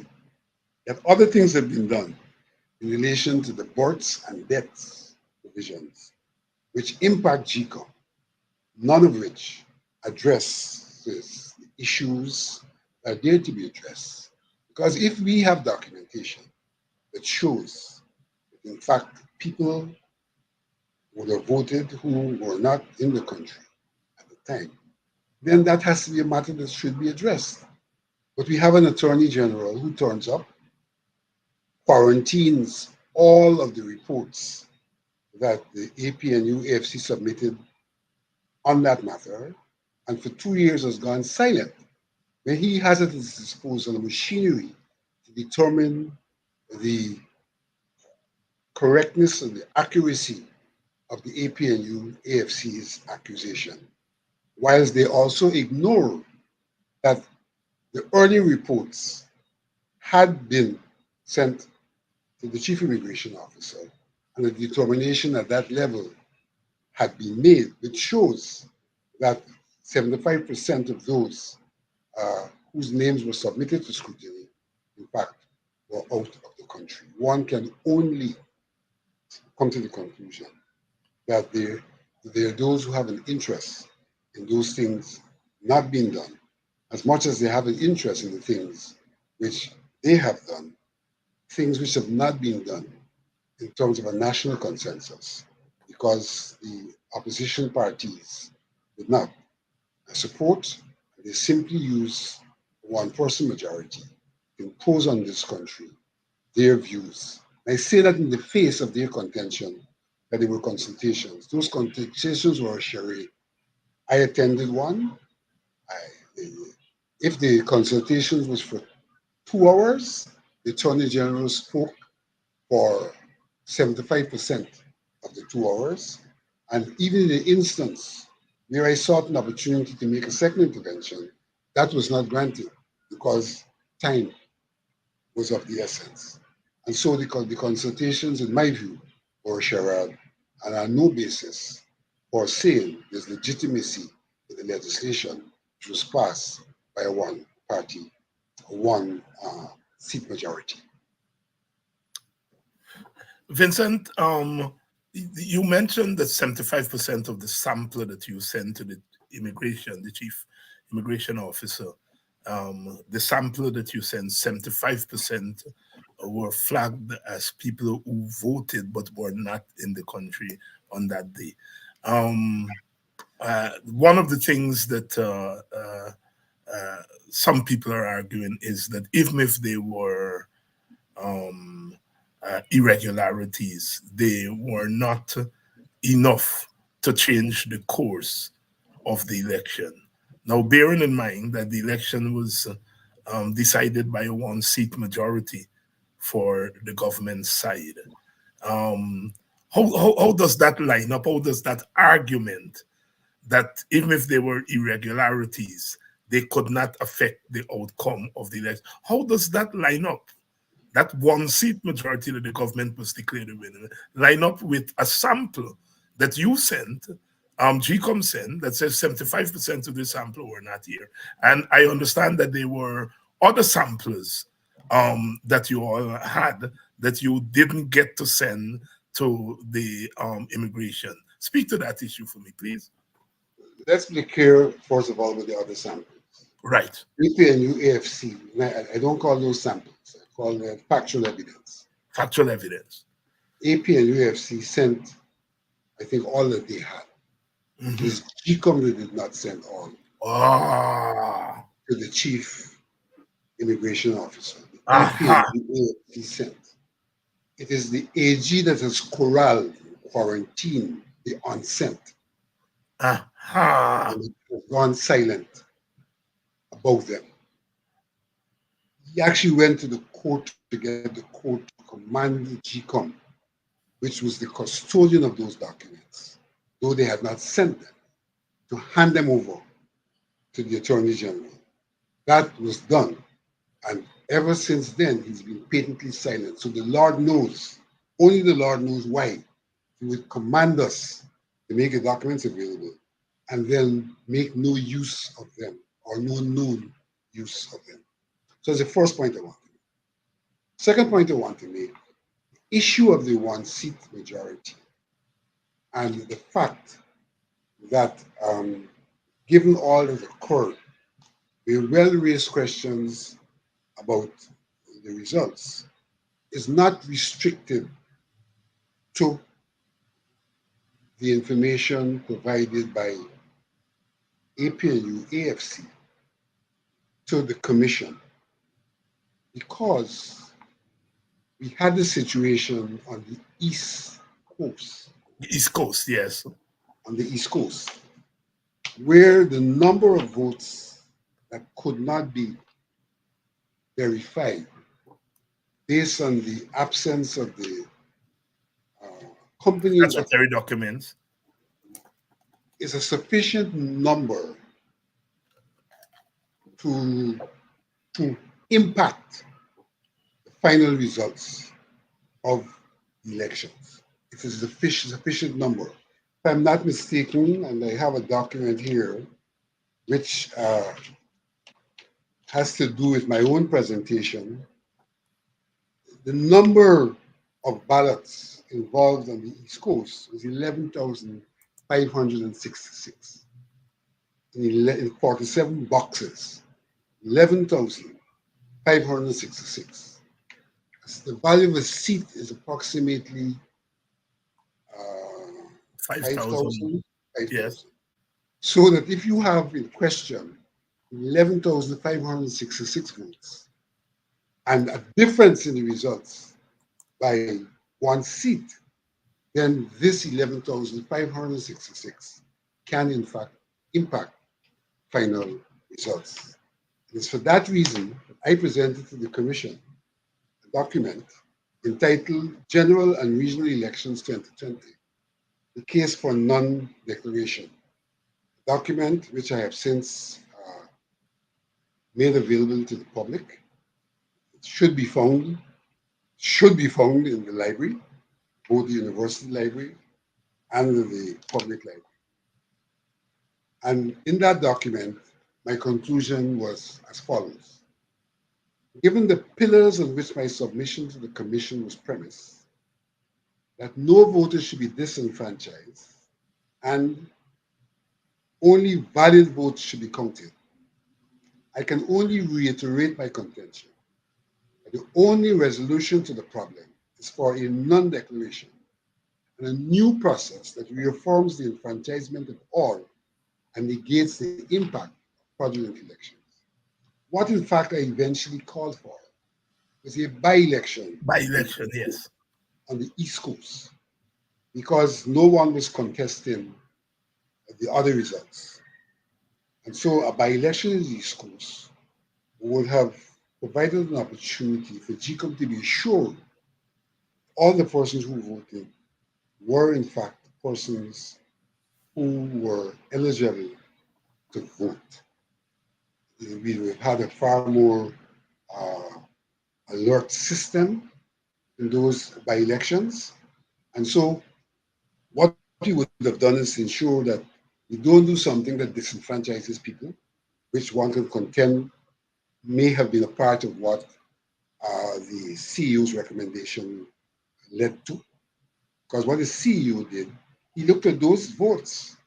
that other things have been done in relation to the births and deaths provisions, which impact GCOM, none of which addresses the issues that are there to be addressed Because if we have documentation that shows that, in fact, people would have voted who were not in the country at the time, then that has to be a matter that should be addressed. But we have an attorney general who turns up, quarantines all of the reports that the APNU AFC submitted on that matter, and for 2 years has gone silent. When he has at his disposal a machinery to determine the correctness and the accuracy of the APNU AFC's accusation, whilst they also ignore that the early reports had been sent to the chief immigration officer and a determination at that level had been made, which shows that 75% of those whose names were submitted to scrutiny, in fact, were out of the country. One can only come to the conclusion that there are those who have an interest in those things not being done, as much as they have an interest in the things which they have done, things which have not been done in terms of a national consensus, because the opposition parties did not support, they simply use one-person majority to impose on this country their views. I say that in the face of their contention that there were consultations. Those consultations were a charade. I attended one. If the consultations was for 2 hours, the Attorney General spoke for 75% of the 2 hours. And even in the instance where I sought an opportunity to make a second intervention, that was not granted because time was of the essence. And so the consultations, in my view, were a charade and are no basis for saying there's legitimacy in the legislation which was passed by a one-party, one-seat majority. Vincent, you mentioned that 75% of the sampler that you sent to the chief immigration officer, the sampler that you sent, 75% were flagged as people who voted but were not in the country on that day. One of the things that some people are arguing is that even if they were irregularities, they were not enough to change the course of the election. Now, bearing in mind that the election was decided by a one-seat majority for the government side, how does that line up? How does that argument that even if there were irregularities, they could not affect the outcome of the election, how does that line up? That one-seat majority that the government was declared a winner line up with a sample that you sent, GCOM sent, that says 75% of the sample were not here. And I understand that there were other samplers that you all had that you didn't get to send to the immigration. Speak to that issue for me, please. Let's be clear, first of all, with the other samples. Right. APNU AFC, I don't call those samples. I call them factual evidence. Factual evidence. APNU AFC sent, I think, all that they had. It is GCOM that did not send all to the chief immigration officer. The APNU AFC sent. It is the AG that has corralled, quarantined the unsent. And it has gone silent about them. He actually went to the court to get the court to command the GCOM, which was the custodian of those documents, though they had not sent them, to hand them over to the Attorney General. That was done. And ever since then, he's been patently silent. So the Lord knows, only the Lord knows why he would command us to make the documents available and then make no use of them or no known use of them. So that's the first point I want to make. Second point I want to make, the issue of the one-seat majority and the fact that given all that occurred, there were well-raised questions about the results is not restricted to the information provided by APNU, AFC, to the commission, because we had a situation on the East Coast, East Coast, yes. on the East Coast, where the number of votes that could not be verified based on the absence of the accompanying Statutory documents. is a sufficient number to impact the final results of the elections. It is a sufficient number. If I'm not mistaken, and I have a document here which has to do with my own presentation, the number of ballots involved on the East Coast was 11,566 in 47 boxes. 11,566. The value of a seat is approximately 5,000. 5,000. Yes. So that if you have in question 11,566 votes and a difference in the results by one seat, then this 11,566 can in fact impact final results. It's for that reason that I presented to the Commission a document entitled General and Regional Elections 2020, the case for non-declaration. A document which I have since made available to the public. It should be found in the library, both the university library and the public library. And in that document, my conclusion was as follows. Given the pillars on which my submission to the Commission was premised, that no voter should be disenfranchised and only valid votes should be counted, I can only reiterate my contention that the only resolution to the problem is for a non-declaration and a new process that reforms the enfranchisement of all and negates the impact of fraudulent elections. What in fact I eventually called for was a by-election. By-election, yes. On the East Coast, because no one was contesting the other results. And so a by-election in the East Coast would have provided an opportunity for GCOM to be assured all the persons who voted were in fact persons who were eligible to vote. We would have had a far more alert system in those by-elections. And so what we would have done is ensure that we don't do something that disenfranchises people, which one can contend may have been a part of what the CEO's recommendation led to. Because what the CEO did, he looked at those votes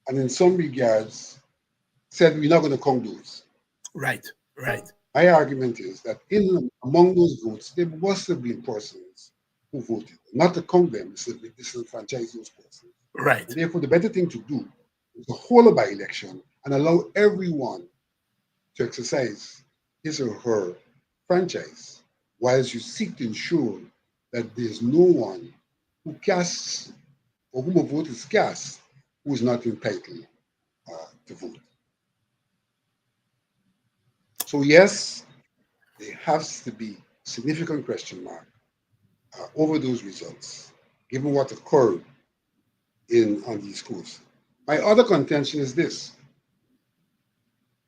and in some regards said, we're not going to count those. Right, right. My argument is that among those votes, there must have been persons who voted. Not to count them, is to disenfranchise those persons. Right. And therefore, the better thing to do is to hold a by-election and allow everyone to exercise his or her franchise, whilst you seek to ensure that there's no one who casts or whom a vote is cast who is not entitled to vote. So yes, there has to be significant question mark over those results, given what occurred on these schools. My other contention is this,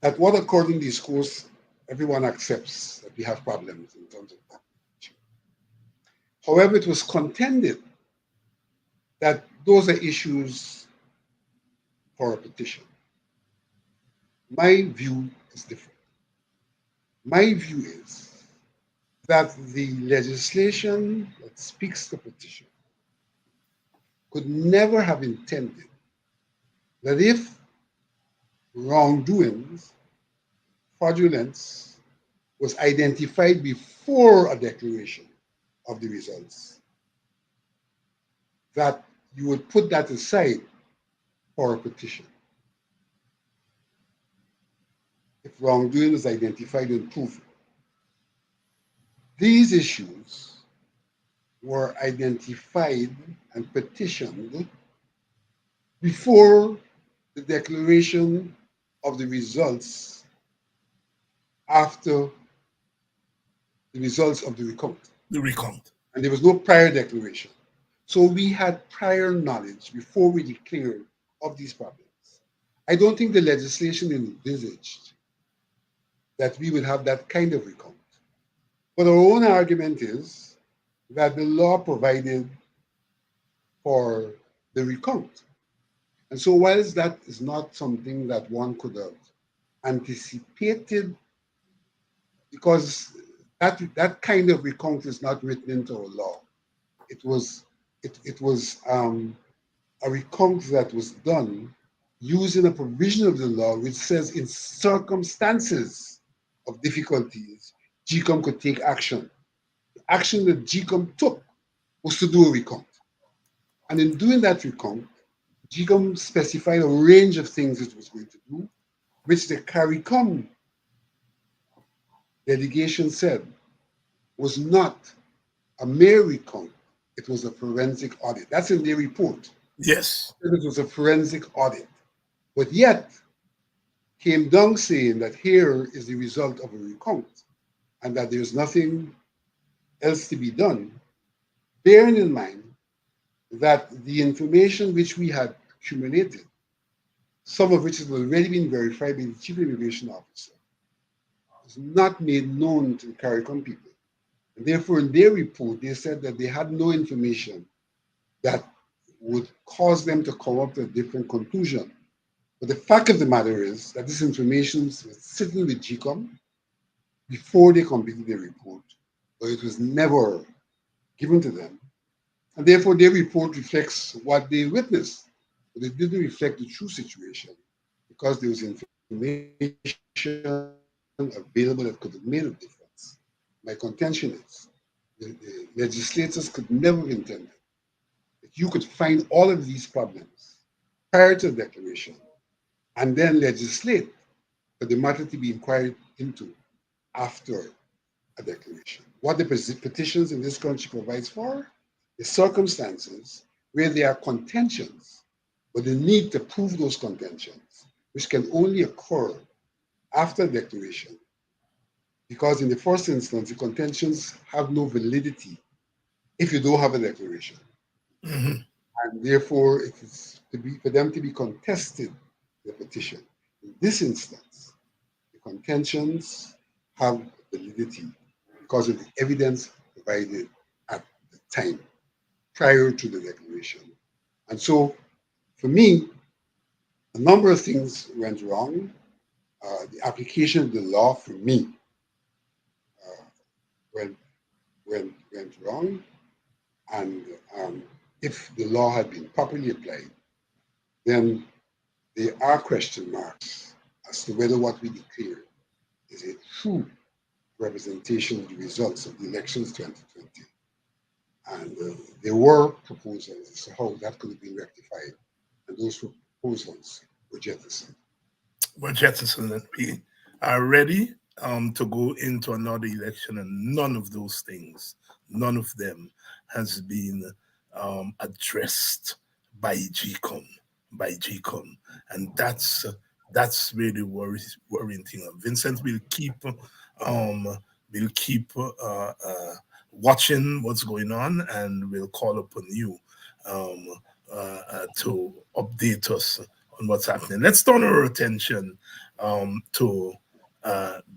that what occurred in these schools, everyone accepts that we have problems in terms of that. However, it was contended that those are issues for a petition. My view is different. My view is that the legislation that speaks to petition could never have intended that if wrongdoings, fraudulence, was identified before a declaration of the results, that you would put that aside for a petition. If wrongdoing is identified and proven. These issues were identified and petitioned before the declaration of the results after the results of the recount. The recount. And there was no prior declaration. So we had prior knowledge before we declared of these problems. I don't think the legislation envisaged that we would have that kind of recount. But our own argument is that the law provided for the recount. And so whilst that is not something that one could have anticipated, because that kind of recount is not written into our law. It was a recount that was done using a provision of the law which says in circumstances of difficulties, GCOM could take action. The action that GCOM took was to do a recount. And in doing that recount, GCOM specified a range of things it was going to do, which the CARICOM delegation said was not a mere recount, it was a forensic audit. That's in their report. Yes. It was a forensic audit. But yet, came down saying that here is the result of a recount and that there's nothing else to be done, bearing in mind that the information which we had accumulated, some of which has already been verified by the Chief Immigration Officer, was not made known to the CARICOM people. And therefore, in their report, they said that they had no information that would cause them to come up to a different conclusion. But the fact of the matter is that this information was sitting with GCOM before they completed their report, but it was never given to them. And therefore, their report reflects what they witnessed, but it didn't reflect the true situation because there was information available that could have made a difference. My contention is the legislators could never have intended that you could find all of these problems prior to the declaration and then legislate for the matter to be inquired into after a declaration. What the petitions in this country provides for is circumstances where there are contentions, but the need to prove those contentions, which can only occur after declaration, because in the first instance, the contentions have no validity if you don't have a declaration. Mm-hmm. And therefore, it is for them to be contested, the petition. In this instance, the contentions have validity because of the evidence provided at the time prior to the declaration. And so, for me, a number of things went wrong. The application of the law, for me, went wrong. And if the law had been properly applied, then there are question marks as to whether what we declare is a true representation of the results of the elections 2020. And there were proposals as to how that could have been rectified, and those proposals were jettisoned. We're jettisoned, and we are ready to go into another election, and none of those things, none of them has been addressed by GCOM, and that's really worrying thing. Vincent will keep watching what's going on, and we'll call upon you to update us on what's happening. Let's turn our attention to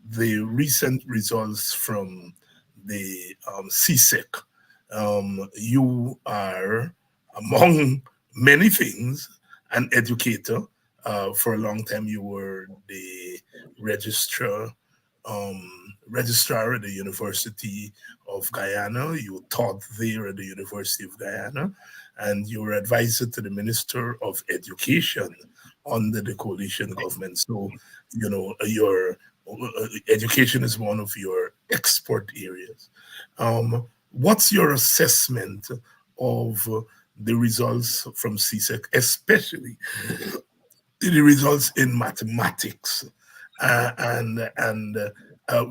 the recent results from the CSEC. You are, among many things, an educator. For a long time, you were the registrar at the University of Guyana. You taught there at the University of Guyana. and you were advisor to the Minister of Education under the coalition government. So, your education is one of your export areas. What's your assessment of the results from CSEC, especially the results in mathematics? And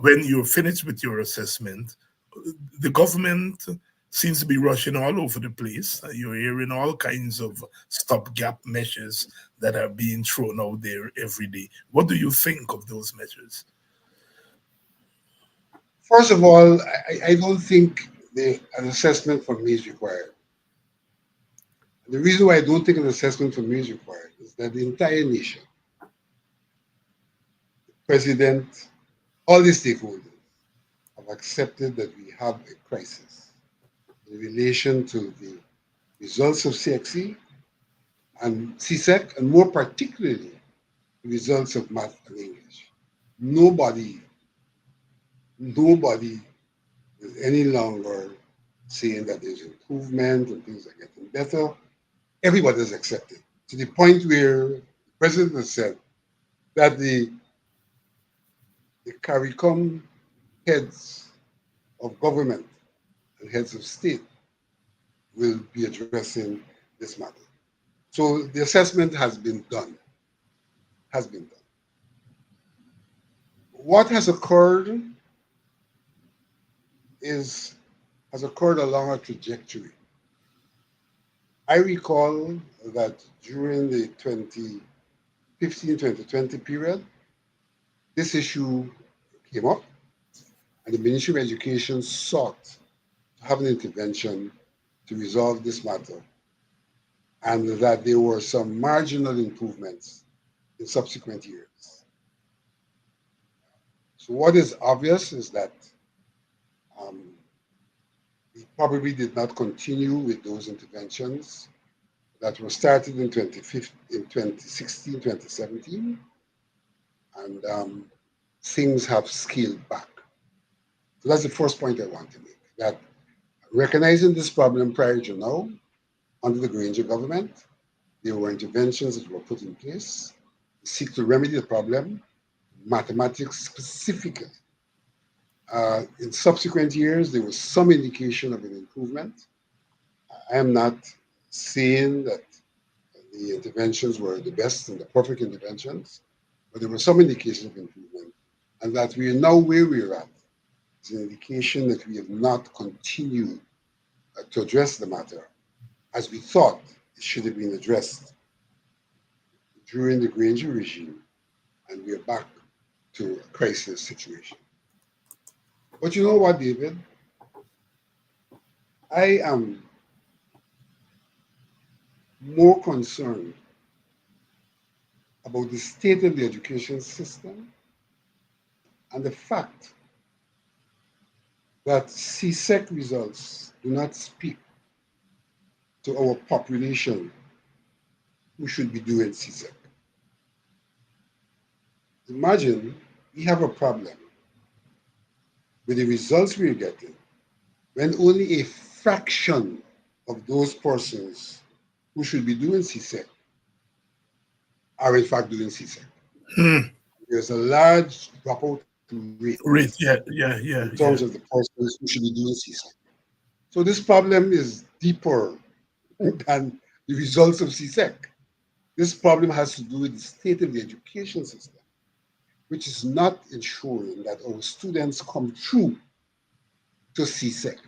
when you're finished with your assessment, the government seems to be rushing all over the place. You're hearing all kinds of stopgap measures that are being thrown out there every day. What do you think of those measures? First of all, I don't think an assessment from me is required. The reason why I don't think an assessment from me is required is that the entire nation, the president, all the stakeholders have accepted that we have a crisis in relation to the results of CXE and CSEC, and more particularly, the results of math and English. Nobody is any longer saying that there's improvement and things are getting better. Everybody has accepted to the point where the president has said that the CARICOM heads of government and heads of state will be addressing this matter. So the assessment has been done. What has occurred has occurred along a trajectory. I recall that during the 2015-2020 period, this issue came up, and the Ministry of Education sought to have an intervention to resolve this matter, and that there were some marginal improvements in subsequent years. So what is obvious is that we probably did not continue with those interventions that were started in 2016, 2017, and things have scaled back. So that's the first point I want to make, that recognizing this problem prior to now, under the Granger government, there were interventions that were put in place to seek to remedy the problem, mathematics specifically. In subsequent years, there was some indication of an improvement. I am not saying that the interventions were the best and the perfect interventions, but there was some indication of improvement, and that we are now where we're at is an indication that we have not continued to address the matter as we thought it should have been addressed during the Granger regime, and we are back to a crisis situation. But you know what, David? I am more concerned about the state of the education system and the fact that CSEC results do not speak to our population who should be doing CSEC. Imagine we have a problem with the results we're getting when only a fraction of those persons who should be doing CSEC are in fact doing CSEC. There's a large dropout rate in terms of the persons who should be doing CSEC. So this problem is deeper than the results of CSEC. This problem has to do with the state of the education system, which is not ensuring that our students come through to CSEC.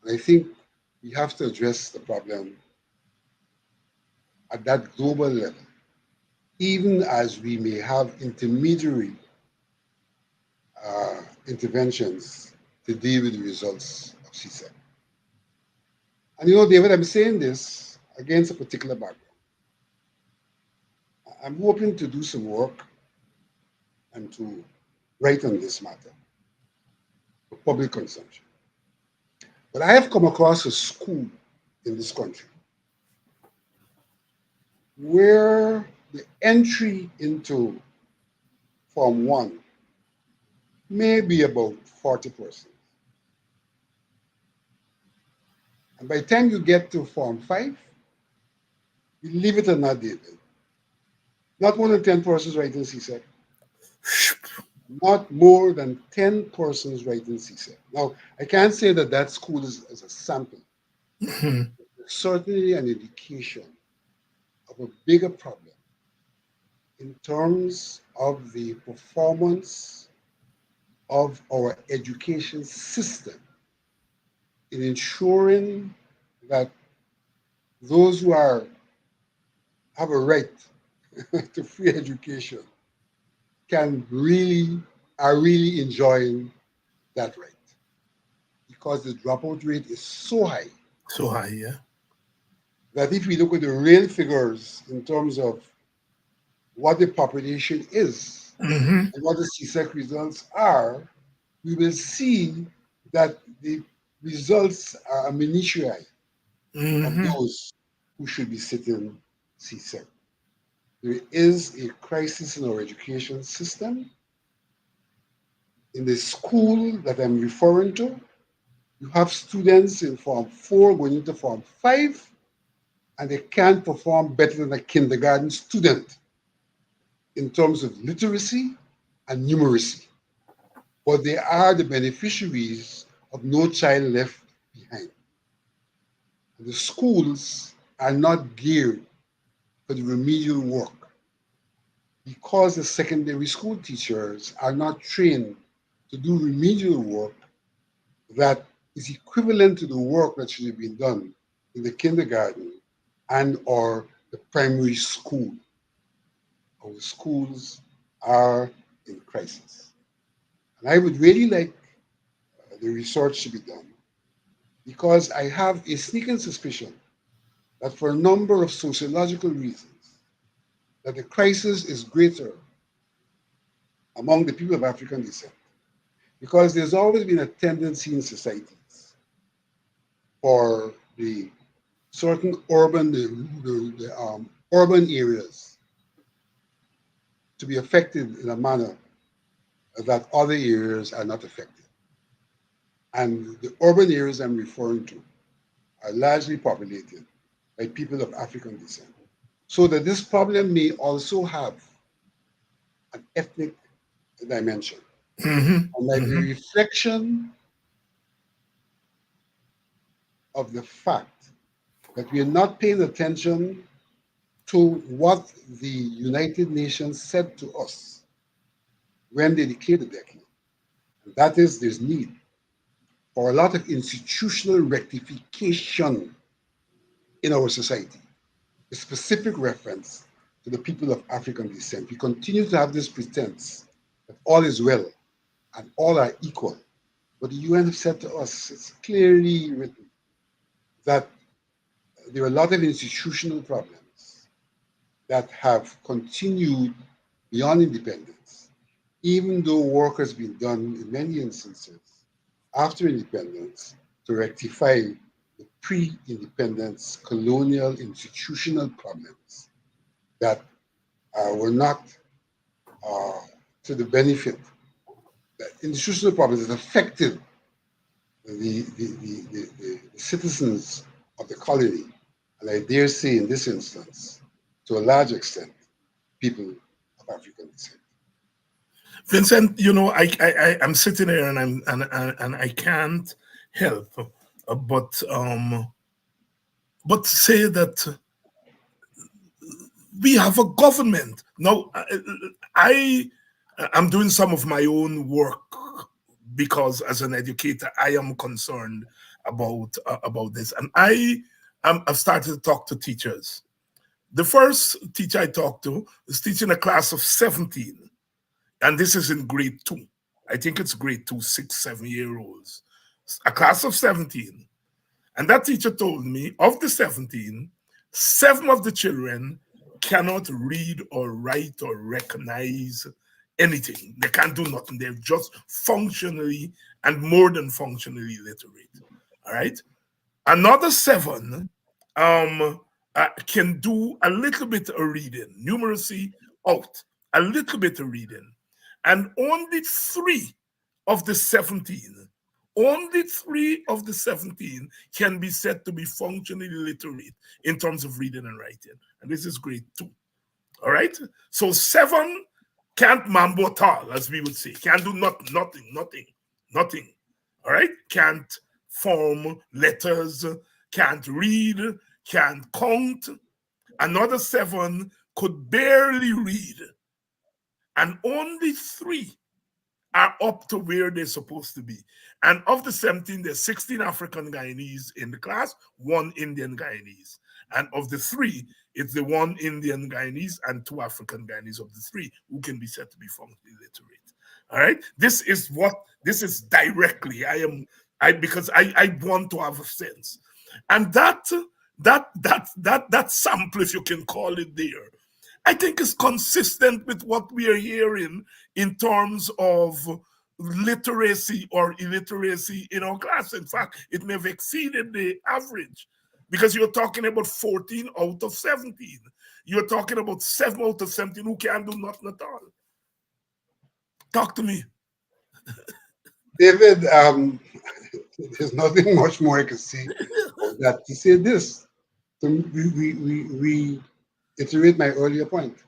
And I think we have to address the problem at that global level, even as we may have intermediary interventions to deal with the results of CSEC. And you know, David, I'm saying this against a particular background. I'm hoping to do some work and to write on this matter for public consumption. But I have come across a school in this country where the entry into Form 1 may be about 40%. And by the time you get to Form 5, believe it or not, David, not more than 10 persons writing CSEC. Not more than 10 persons writing CSEC. Now, I can't say that that school is a sample. Mhm. It's certainly an indication of a bigger problem in terms of the performance of our education system in ensuring that those who have a right to free education are really enjoying that right, because the dropout rate is so high So high, yeah. that if we look at the real figures in terms of what the population is Hmm. and what the CSEC results are, we will see that the results are a minutiae of Hmm. those who should be sitting CSEC. There is a crisis in our education system. In the school that I'm referring to, you have students in Form 4 going into Form 5, and they can't perform better than a kindergarten student in terms of literacy and numeracy. But they are the beneficiaries of No Child Left Behind. And the schools are not geared for the remedial work because the secondary school teachers are not trained to do remedial work that is equivalent to the work that should have been done in the kindergarten and or the primary school. Our schools are in crisis. And I would really like the research to be done because I have a sneaking suspicion that for a number of sociological reasons, that the crisis is greater among the people of African descent. Because there's always been a tendency in societies for the certain urban areas to be affected in a manner that other areas are not affected. And the urban areas I'm referring to are largely populated by people of African descent. So that this problem may also have an ethnic dimension. Hmm. And like a Hmm. reflection of the fact that we are not paying attention to what the United Nations said to us when they declared the decade. And that is, there's need for a lot of institutional rectification in our society, a specific reference to the people of African descent. We continue to have this pretense that all is well and all are equal. But the UN have said to us, it's clearly written that there are a lot of institutional problems that have continued beyond independence, even though work has been done in many instances after independence to rectify the pre-independence colonial institutional problems that were not uh, to the benefit, that institutional problems that affected the citizens of the colony, and I dare say in this instance, to a large extent, people of African descent. Vincent, I'm sitting here and and I can't help but say that we have a government now. I'm doing some of my own work because as an educator I am concerned about this, and I've started to talk to teachers. The first teacher I talked to is teaching a class of 17, and this is in grade 2. I think it's grade 2, 6, 7 year olds, a class of 17. And that teacher told me of the 17, 7 of the children cannot read or write or recognize anything. They can't do nothing. They're just functionally and more than functionally literate. All right. Another 7 can do a little bit of reading, numeracy out, a little bit of reading. And only 3 of the 17 only 3 of the 17 can be said to be functionally literate in terms of reading and writing. And this is grade 2. All right? So 7 can't mambo at all, as we would say. Can't do nothing. All right? Can't form letters, can't read, can't count. Another 7 could barely read. And only 3 are up to where they're supposed to be. And of the 17, there's 16 African Guyanese in the class, 1 Indian Guyanese. And of the 3, it's the 1 Indian Guyanese and 2 African Guyanese of the 3 who can be said to be functionally literate. All right? This is directly, because I want to have a sense. And that sample, if you can call it there, I think is consistent with what we are hearing in terms of literacy or illiteracy in our class. In fact, it may have exceeded the average because you're talking about 14 out of 17. You're talking about 7 out of 17 who can't do nothing at all. Talk to me. David, there's nothing much more I can say about that. To say this, we iterate my earlier point.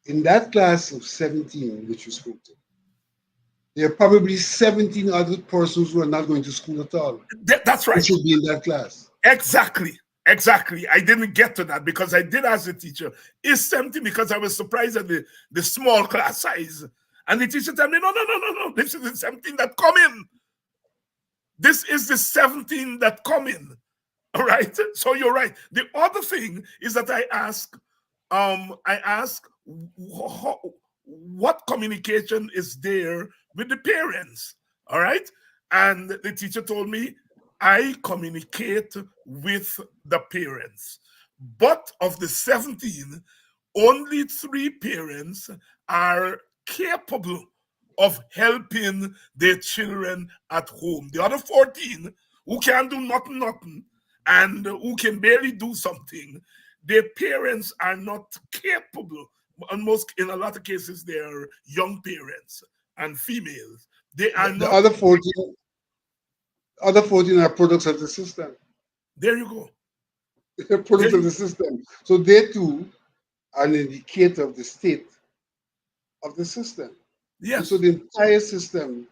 In that class of 17, which you spoke to, there are probably 17 other persons who are not going to school at all. That's right. Who should be in that class. Exactly. I didn't get to that because I did ask the teacher, is 17, because I was surprised at the small class size. And the teacher told me, no. This is the 17 that come in. This is the 17 that come in. All right. So you're right. The other thing is that I ask what communication is there with the parents. All right. And the teacher told me, I communicate with the parents. But of the 17, only 3 parents are capable of helping their children at home. The other 14 who can't do nothing, and who can barely do something, their parents are not capable. In a lot of cases, they are young parents and females. They are The not. other 14 are products of the system. There you go. They're products of the system. So they too are an indicator of the state of the system. Yes. And so the entire system,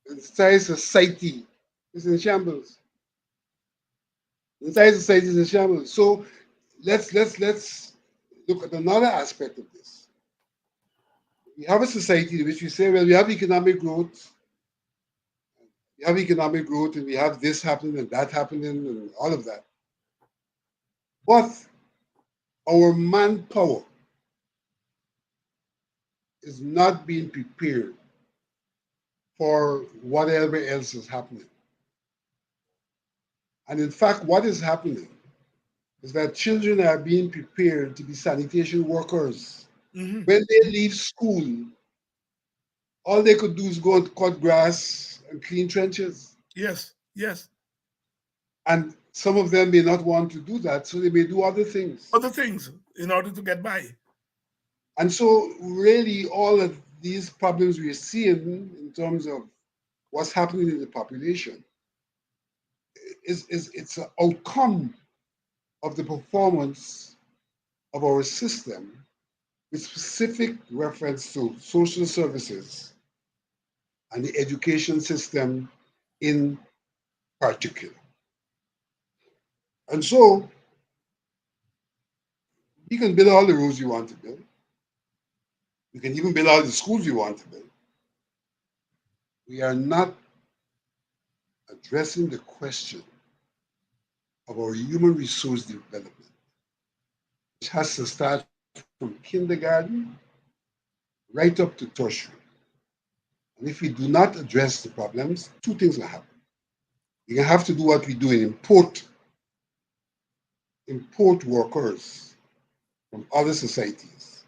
the entire society is in shambles. The entire society is in shambles. So let's look at another aspect of this. We have a society in which we say, well, we have economic growth. We have economic growth and we have this happening and that happening and all of that. But our manpower is not being prepared for whatever else is happening. And in fact, what is happening is that children are being prepared to be sanitation workers. Mm-hmm. When they leave school, all they could do is go and cut grass and clean trenches. Yes. And some of them may not want to do that, so they may do other things. Other things in order to get by. And so really all of these problems we're seeing in terms of what's happening in the population it's an outcome of the performance of our system with specific reference to social services and the education system in particular. And so you can build all the roads you want to build. You can even build all the schools you want to build. We are not addressing the question of our human resource development, which has to start from kindergarten right up to tertiary. And if we do not address the problems, 2 things will happen. We're going to have to do what we do and import workers from other societies.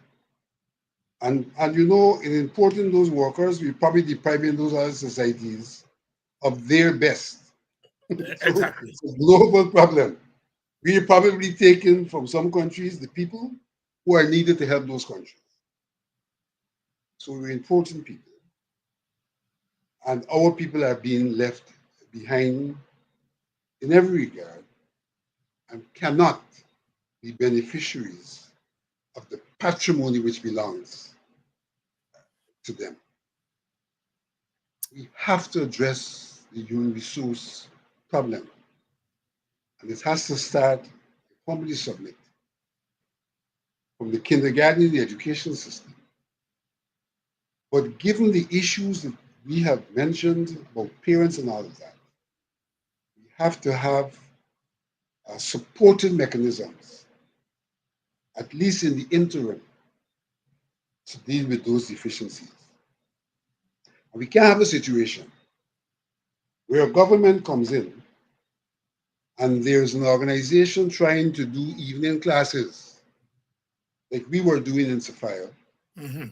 And you know, in importing those workers, we're probably depriving those other societies of their best. Exactly. It's a global problem. We're probably taking from some countries the people who are needed to help those countries. So we're importing people. and our people are being left behind in every regard and cannot be beneficiaries of the patrimony which belongs to them. We have to address the human resource problem, and it has to start, I humbly submit, from the kindergarten in the education system. But given the issues that we have mentioned about parents and all of that, we have to have supporting mechanisms, at least in the interim, to deal with those deficiencies. And we can't have a situation where a government comes in and there's an organization trying to do evening classes like we were doing in Sapphire. Mm-hmm.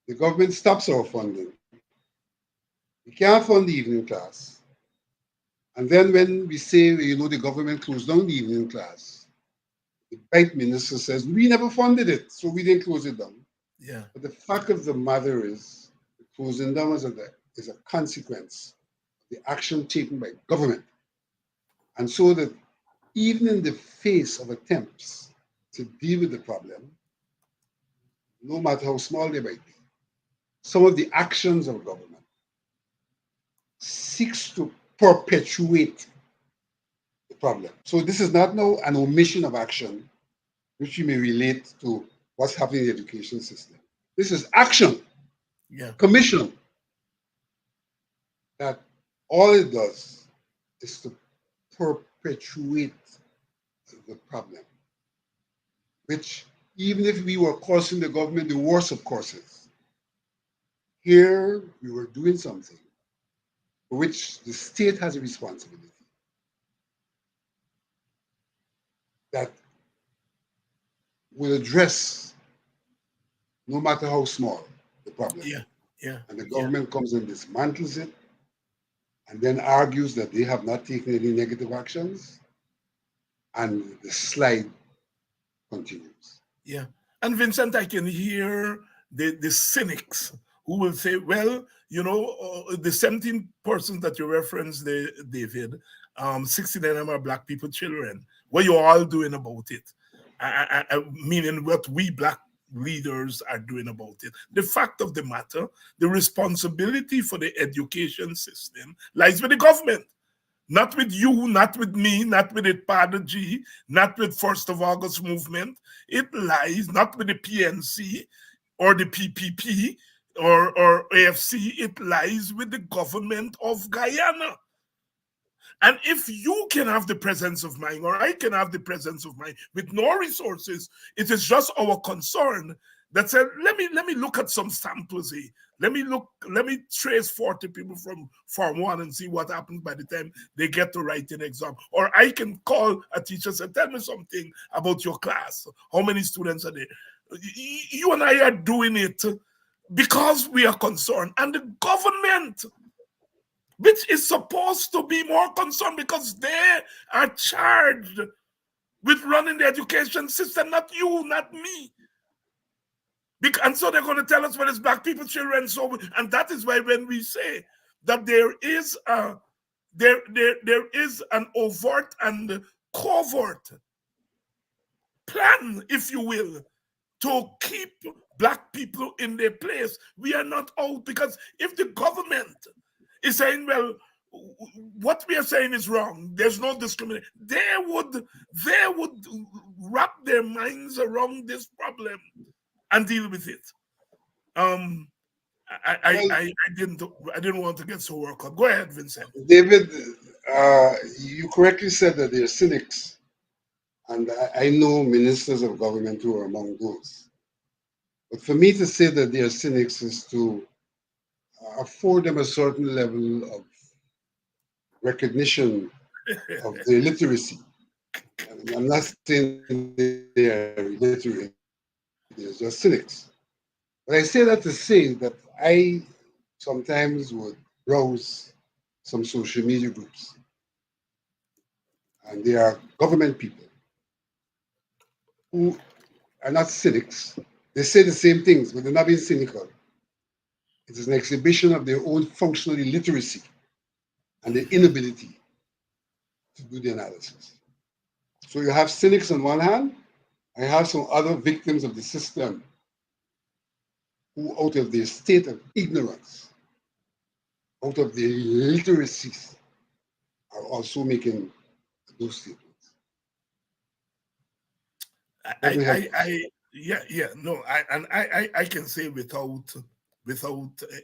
The government stops our funding. We can't fund the evening class. And then when we say, you know, the government closed down the evening class, the Bank Minister says, we never funded it, so we didn't close it down. Yeah. But the fact of the matter is, the closing down is a consequence of the action taken by government. And so that even in the face of attempts to deal with the problem, no matter how small they might be, some of the actions of government seeks to perpetuate the problem. So this is not now an omission of action, which you may relate to what's happening in the education system. This is action, commission, that all it does is to perpetuate the problem, which even if we were causing the government the worst of courses, here we were doing something for which the state has a responsibility that will address, no matter how small, the problem. And the government comes and dismantles it and then argues that they have not taken any negative actions, and the slide continues. Yeah. And Vincent, I can hear the cynics who will say, well, you know, the 17 persons that you referenced, David, 69 of them are Black people children. What are you all doing about it? Meaning what we Black leaders are doing about it. The fact of the matter, the responsibility for the education system lies with the government. Not with you, not with me, not with the Padre G, not with 1st of August movement. It lies not with the PNC or the PPP or AFC. It lies with the government of Guyana. And if you can have the presence of mind, or I can have the presence of mind with no resources, it is just our concern that said, let me look at some samples here. Let me trace 40 people from Form 1 and see what happens by the time they get to write an exam. Or I can call a teacher and say, tell me something about your class. How many students are there? You and I are doing it because we are concerned. And the government, which is supposed to be more concerned because they are charged with running the education system, not you, not me. And so they're going to tell us, well, it's Black people, children, and that is why when we say that there is an overt and covert plan, if you will, to keep Black people in their place, we are not out, because if the government is saying, well, what we are saying is wrong, there's no discrimination, they would wrap their minds around this problem and deal with it. I didn't want to get so worked up. Go ahead, Vincent. David, you correctly said that they're cynics, and I know ministers of government who are among those. But for me to say that they're cynics is to afford them a certain level of recognition of their literacy. And I'm not saying they are illiterate, they're just cynics. But I say that to say that I sometimes would browse some social media groups, and they are government people who are not cynics. They say the same things, but they're not being cynical. It is an exhibition of their own functional illiteracy and their inability to do the analysis. So you have cynics on one hand, and you have some other victims of the system who, out of their state of ignorance, out of their illiteracy, are also making those statements. I can say without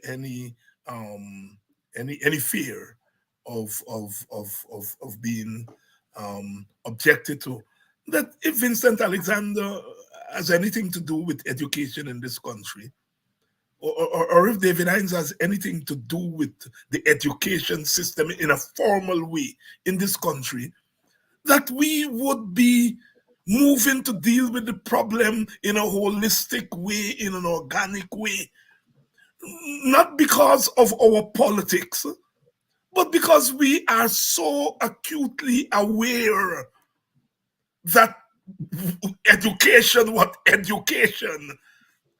any any fear of being objected to, that if Vincent Alexander has anything to do with education in this country, or if David Hinds has anything to do with the education system in a formal way in this country, that we would be moving to deal with the problem in a holistic way, in an organic way, not because of our politics, but because we are so acutely aware that what education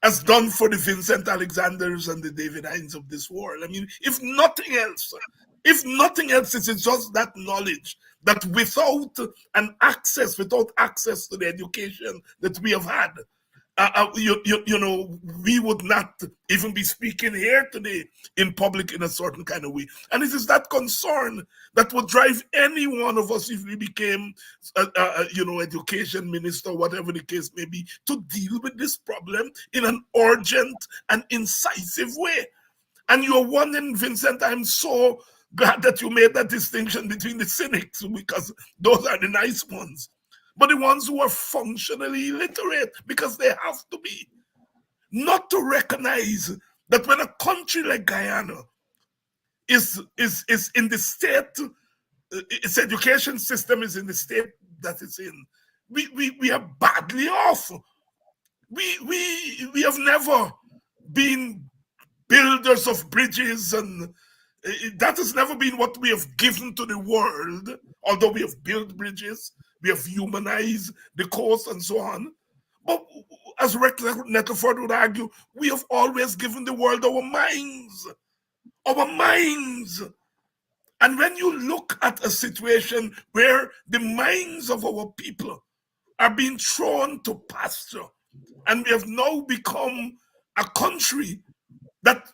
has done for the Vincent Alexanders and the David Hinds of this world. I mean, if nothing else, it's just that knowledge that without access to the education that we have had, we would not even be speaking here today in public in a certain kind of way. And it is that concern that would drive any one of us, if we became, education minister, whatever the case may be, to deal with this problem in an urgent and incisive way. And you're wondering, Vincent, I'm so glad that you made that distinction between the cynics, because those are the nice ones, but the ones who are functionally illiterate, because they have to be, not to recognize that when a country like Guyana is in the state, its education system is in the state that it's in, we are badly off. We have never been builders of bridges, and that has never been what we have given to the world, although we have built bridges, we have humanized the coast and so on. But as Rex Nettleford would argue, we have always given the world our minds. Our minds. And when you look at a situation where the minds of our people are being thrown to pasture, and we have now become a country that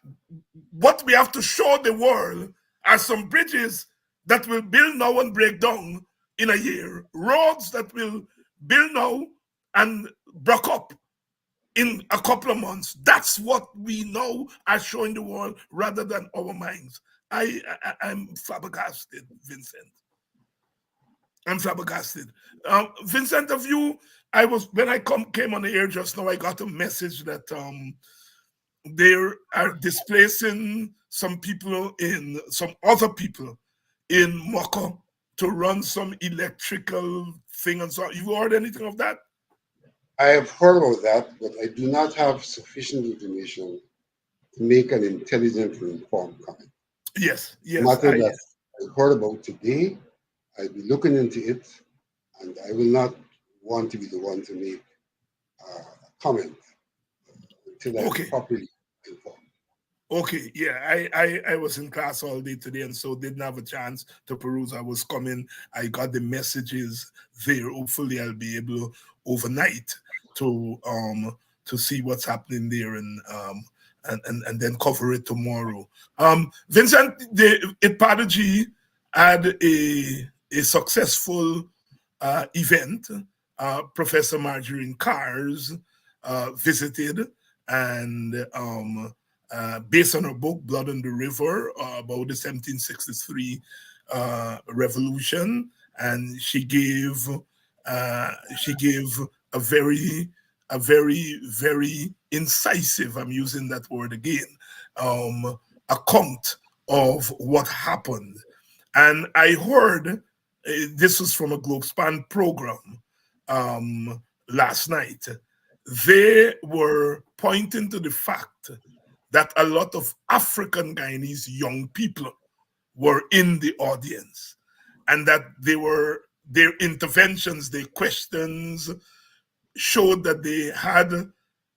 what we have to show the world are some bridges that will build now and break down in a year, roads that will build now and break up in a couple of months. That's what we know are showing the world rather than our minds. I'm flabbergasted, Vincent. I'm flabbergasted. Vincent, of you, when I came on the air just now, I got a message that they are displacing some other people in Moko to run some electrical thing and so on. You heard anything of that? I have heard about that, but I do not have sufficient information to make an intelligent and informed comment. Yes. Matter that I heard about today, I'll be looking into it, and I will not want to be the one to make a comment until I'm properly informed. Okay, yeah, I was in class all day today, and so didn't have a chance to peruse. I was coming, I got the messages there. Hopefully I'll be able overnight to see what's happening there and then cover it tomorrow. Vincent, the IPADG had a successful event. Professor Margarine Cars visited, and based on her book Blood on the River, about the 1763 revolution, and she gave a very incisive, I'm using that word again, account of what happened. And I heard this was from a GlobeSpan program last night. They were pointing to the fact that a lot of African Guyanese young people were in the audience, and that their interventions, their questions showed that they had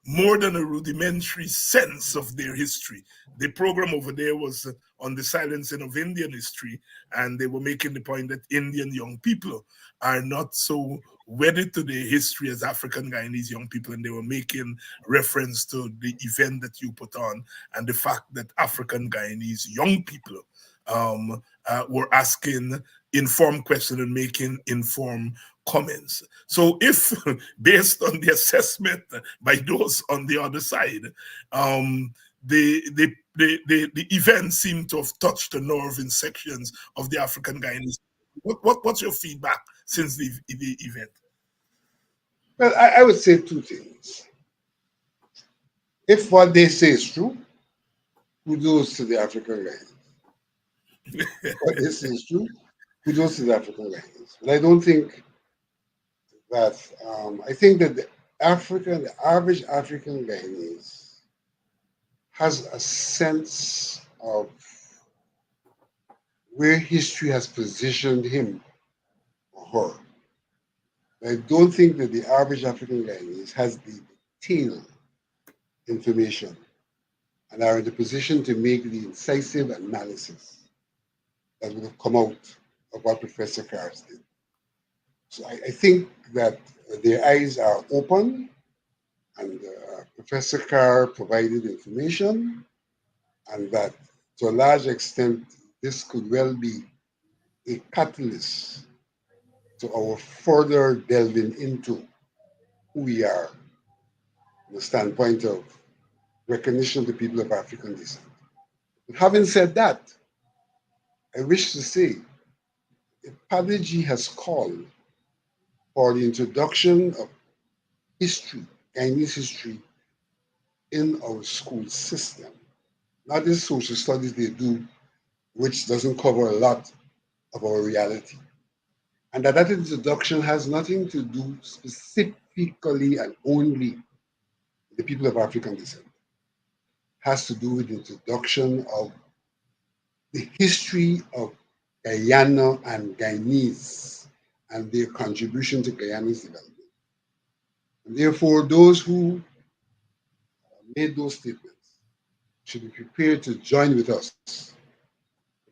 more than a rudimentary sense of their history. The program over there was on the silencing of Indian history, and they were making the point that Indian young people are not so wedded to their history as African Guyanese young people, and they were making reference to the event that you put on and the fact that African Guyanese young people were asking informed questions and making informed comments. So if based on the assessment by those on the other side, the event seemed to have touched the nerve in sections of the African Guyanese. What's your feedback since the event? Well, I would say two things. If what they say is true, kudos to the African Guyanese. What they say is true, kudos to the African Guyanese. But I don't think that, I think that the average African Guyanese has a sense of where history has positioned him or her. I don't think that the average African Guyanese has the detailed information and are in the position to make the incisive analysis that would have come out of what Professor Carr did. So I think that their eyes are open, and Professor Carr provided information, and that to a large extent, this could well be a catalyst to our further delving into who we are from the standpoint of recognition of the people of African descent. But having said that, I wish to say that Padaji has called for the introduction of history, Guyanese history, in our school system. Not the social studies they do, which doesn't cover a lot of our reality. And that introduction has nothing to do specifically and only with the people of African descent. It has to do with the introduction of the history of Guyana and Guyanese and their contribution to Guyana's development. And therefore, those who made those statements should be prepared to join with us.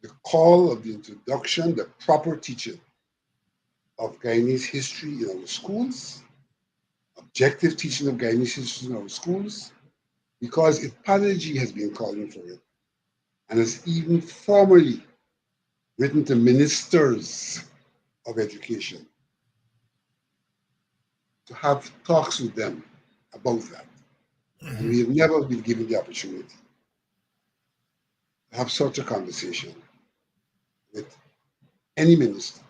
The call of the introduction, the proper teaching of Guyanese history in our schools, objective teaching of Guyanese history in our schools, because Ipadaji has been calling for it and has even formally written to ministers of education to have talks with them about that. And we have never been given the opportunity to have such a conversation with any minister.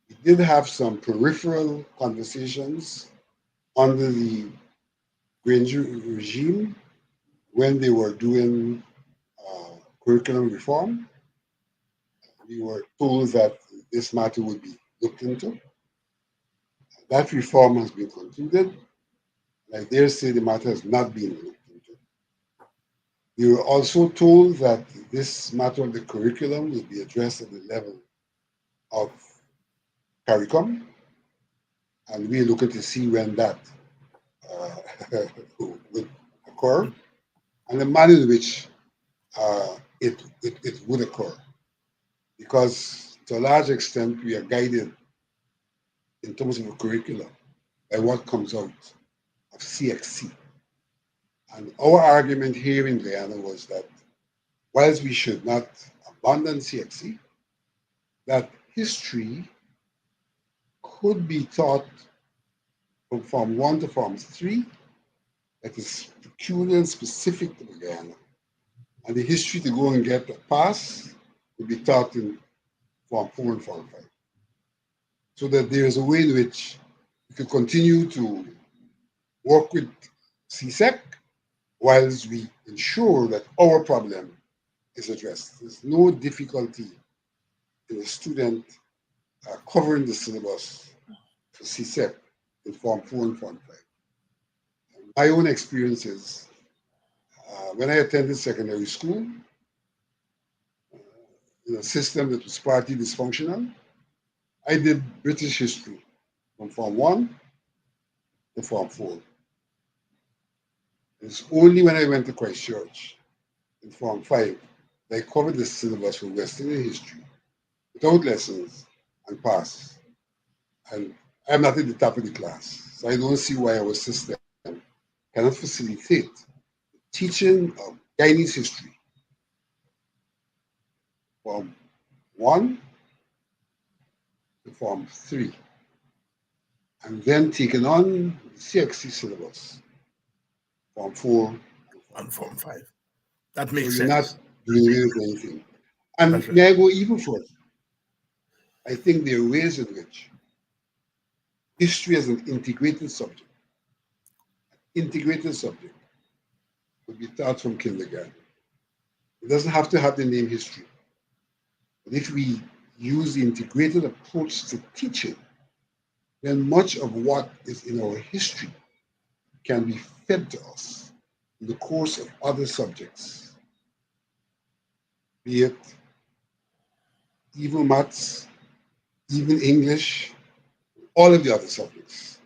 We did have some peripheral conversations under the Granger regime when they were doing curriculum reform. We were told that this matter would be looked into. That reform has been concluded. I dare say the matter has not been looked into. We were also told that this matter of the curriculum will be addressed at the level of CARICOM, and we're looking to see when that would occur and the manner in which it would occur. Because to a large extent, we are guided in terms of a curriculum by what comes out of CXC. And our argument here in Guyana was that whilst we should not abandon CXC, that history could be taught from Form 1 to Form 3 that is peculiar and specific to Guyana. And the history to go and get a pass will be taught in Form 4 and Form 5. So that there is a way in which we could continue to work with CSEC whilst we ensure that our problem is addressed. There's no difficulty in a student covering the syllabus for CSEC in Form 4 and Form 5. My own experiences, when I attended secondary school, in a system that was partly dysfunctional, I did British history from Form 1 to Form 4. It's only when I went to Christchurch in Form 5 that I covered the syllabus for West Indian history without lessons and passed. And I'm not in the top of the class, so I don't see why our system cannot facilitate the teaching of Guyanese history from 1 to Form 3, and then taking on the CXC syllabus, Form 4 and Form 5. That So makes you're not sense. doing away with anything. And That's right. may I go even further? I think there are ways in which history as an integrated subject would be taught from kindergarten. It doesn't have to have the name history. But if we use the integrated approach to teaching, then much of what is in our history can be fed to us in the course of other subjects, be it even maths, even English, all of the other subjects.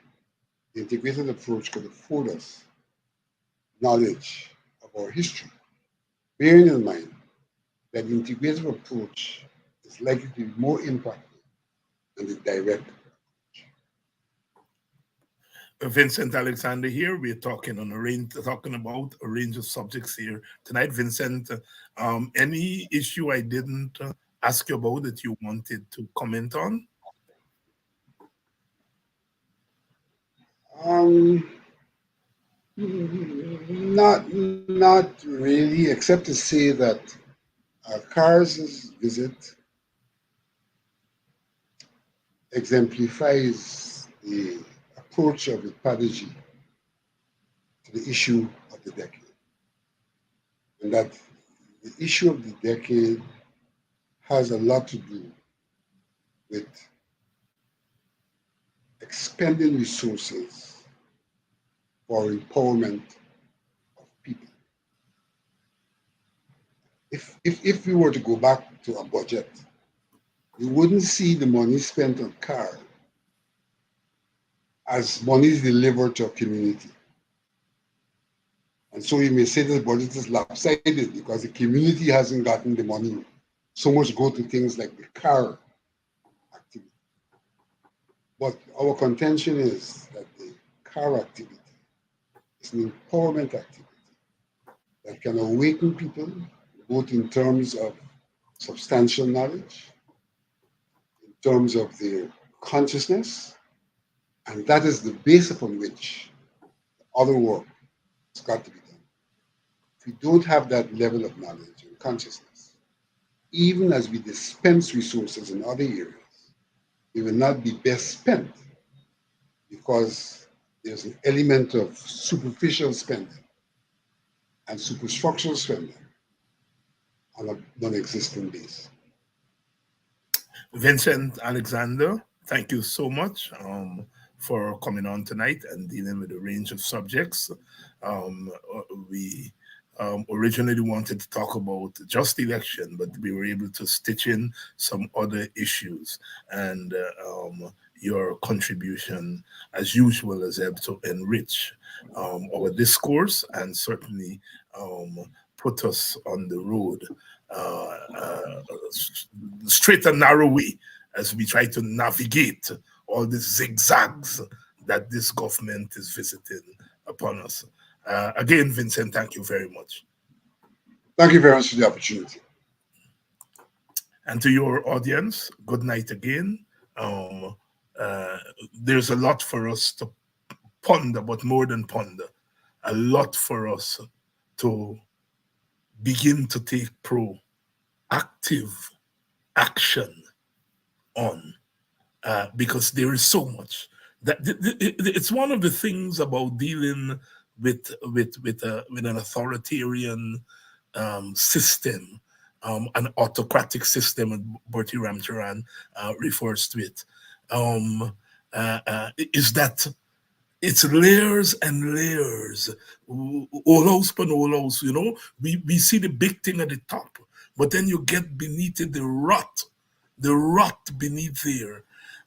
The integrated approach could afford us knowledge of our history, bearing in mind that the integrative approach is likely to be more impactful than the direct. Vincent Alexander here. We're talking about a range of subjects here tonight. Vincent, any issue I didn't ask you about that you wanted to comment on? Not really, except to say that Cars' visit exemplifies the approach of the Padaji to the issue of the decade. And that the issue of the decade has a lot to do with expending resources for empowerment of people. If we were to go back to a budget, you wouldn't see the money spent on car as money delivered to a community. And so you may say that the budget is lopsided because the community hasn't gotten the money. So much go to things like the car activity. But our contention is that the car activity is an empowerment activity that can awaken people, both in terms of substantial knowledge, in terms of their consciousness, and that is the base upon which other work has got to be done. If we don't have that level of knowledge and consciousness, even as we dispense resources in other areas, they will not be best spent because there's an element of superficial spending and superstructural spending on a non-existent base. Vincent Alexander, thank you so much for coming on tonight and dealing with a range of subjects. We originally wanted to talk about just election, but we were able to stitch in some other issues. And your contribution, as usual, has helped to enrich our discourse and certainly put us on the road, straight and narrow way, as we try to navigate all the zigzags that this government is visiting upon us. Again, Vincent, thank you very much. Thank you very much for the opportunity. And to your audience, good night again. There's a lot for us to ponder, but more than ponder, a lot for us to begin to take proactive action on, because there is so much. It's one of the things about dealing with an authoritarian system, an autocratic system, and Bertie Ramcharan refers to it, is that it's layers and layers, all house and all house, you know. We see the big thing at the top, but then you get beneath it, the rot beneath there.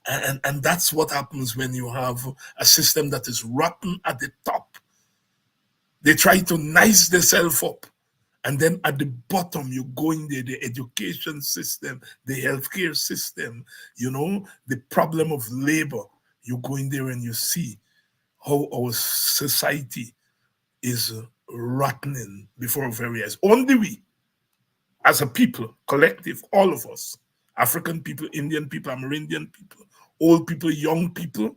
And that's what happens when you have a system that is rotten at the top. They try to nice themselves up. And then at the bottom, you go in there, the education system, the healthcare system, the problem of labor. You go in there and you see how our society is rotting before our very eyes. Only we, as a people, collective, all of us, African people, Indian people, Amerindian people, old people, young people,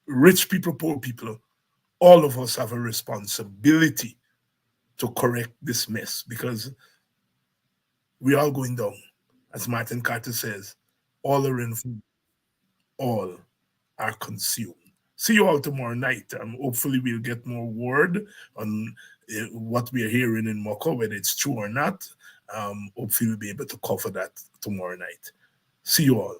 rich people, poor people, all of us have a responsibility to correct this mess, because we are going down. As Martin Carter says, all are in food, all are consumed. See you all tomorrow night. Hopefully we'll get more word on what we are hearing in Moko, whether it's true or not. Hopefully we'll be able to cover that tomorrow night. See you all.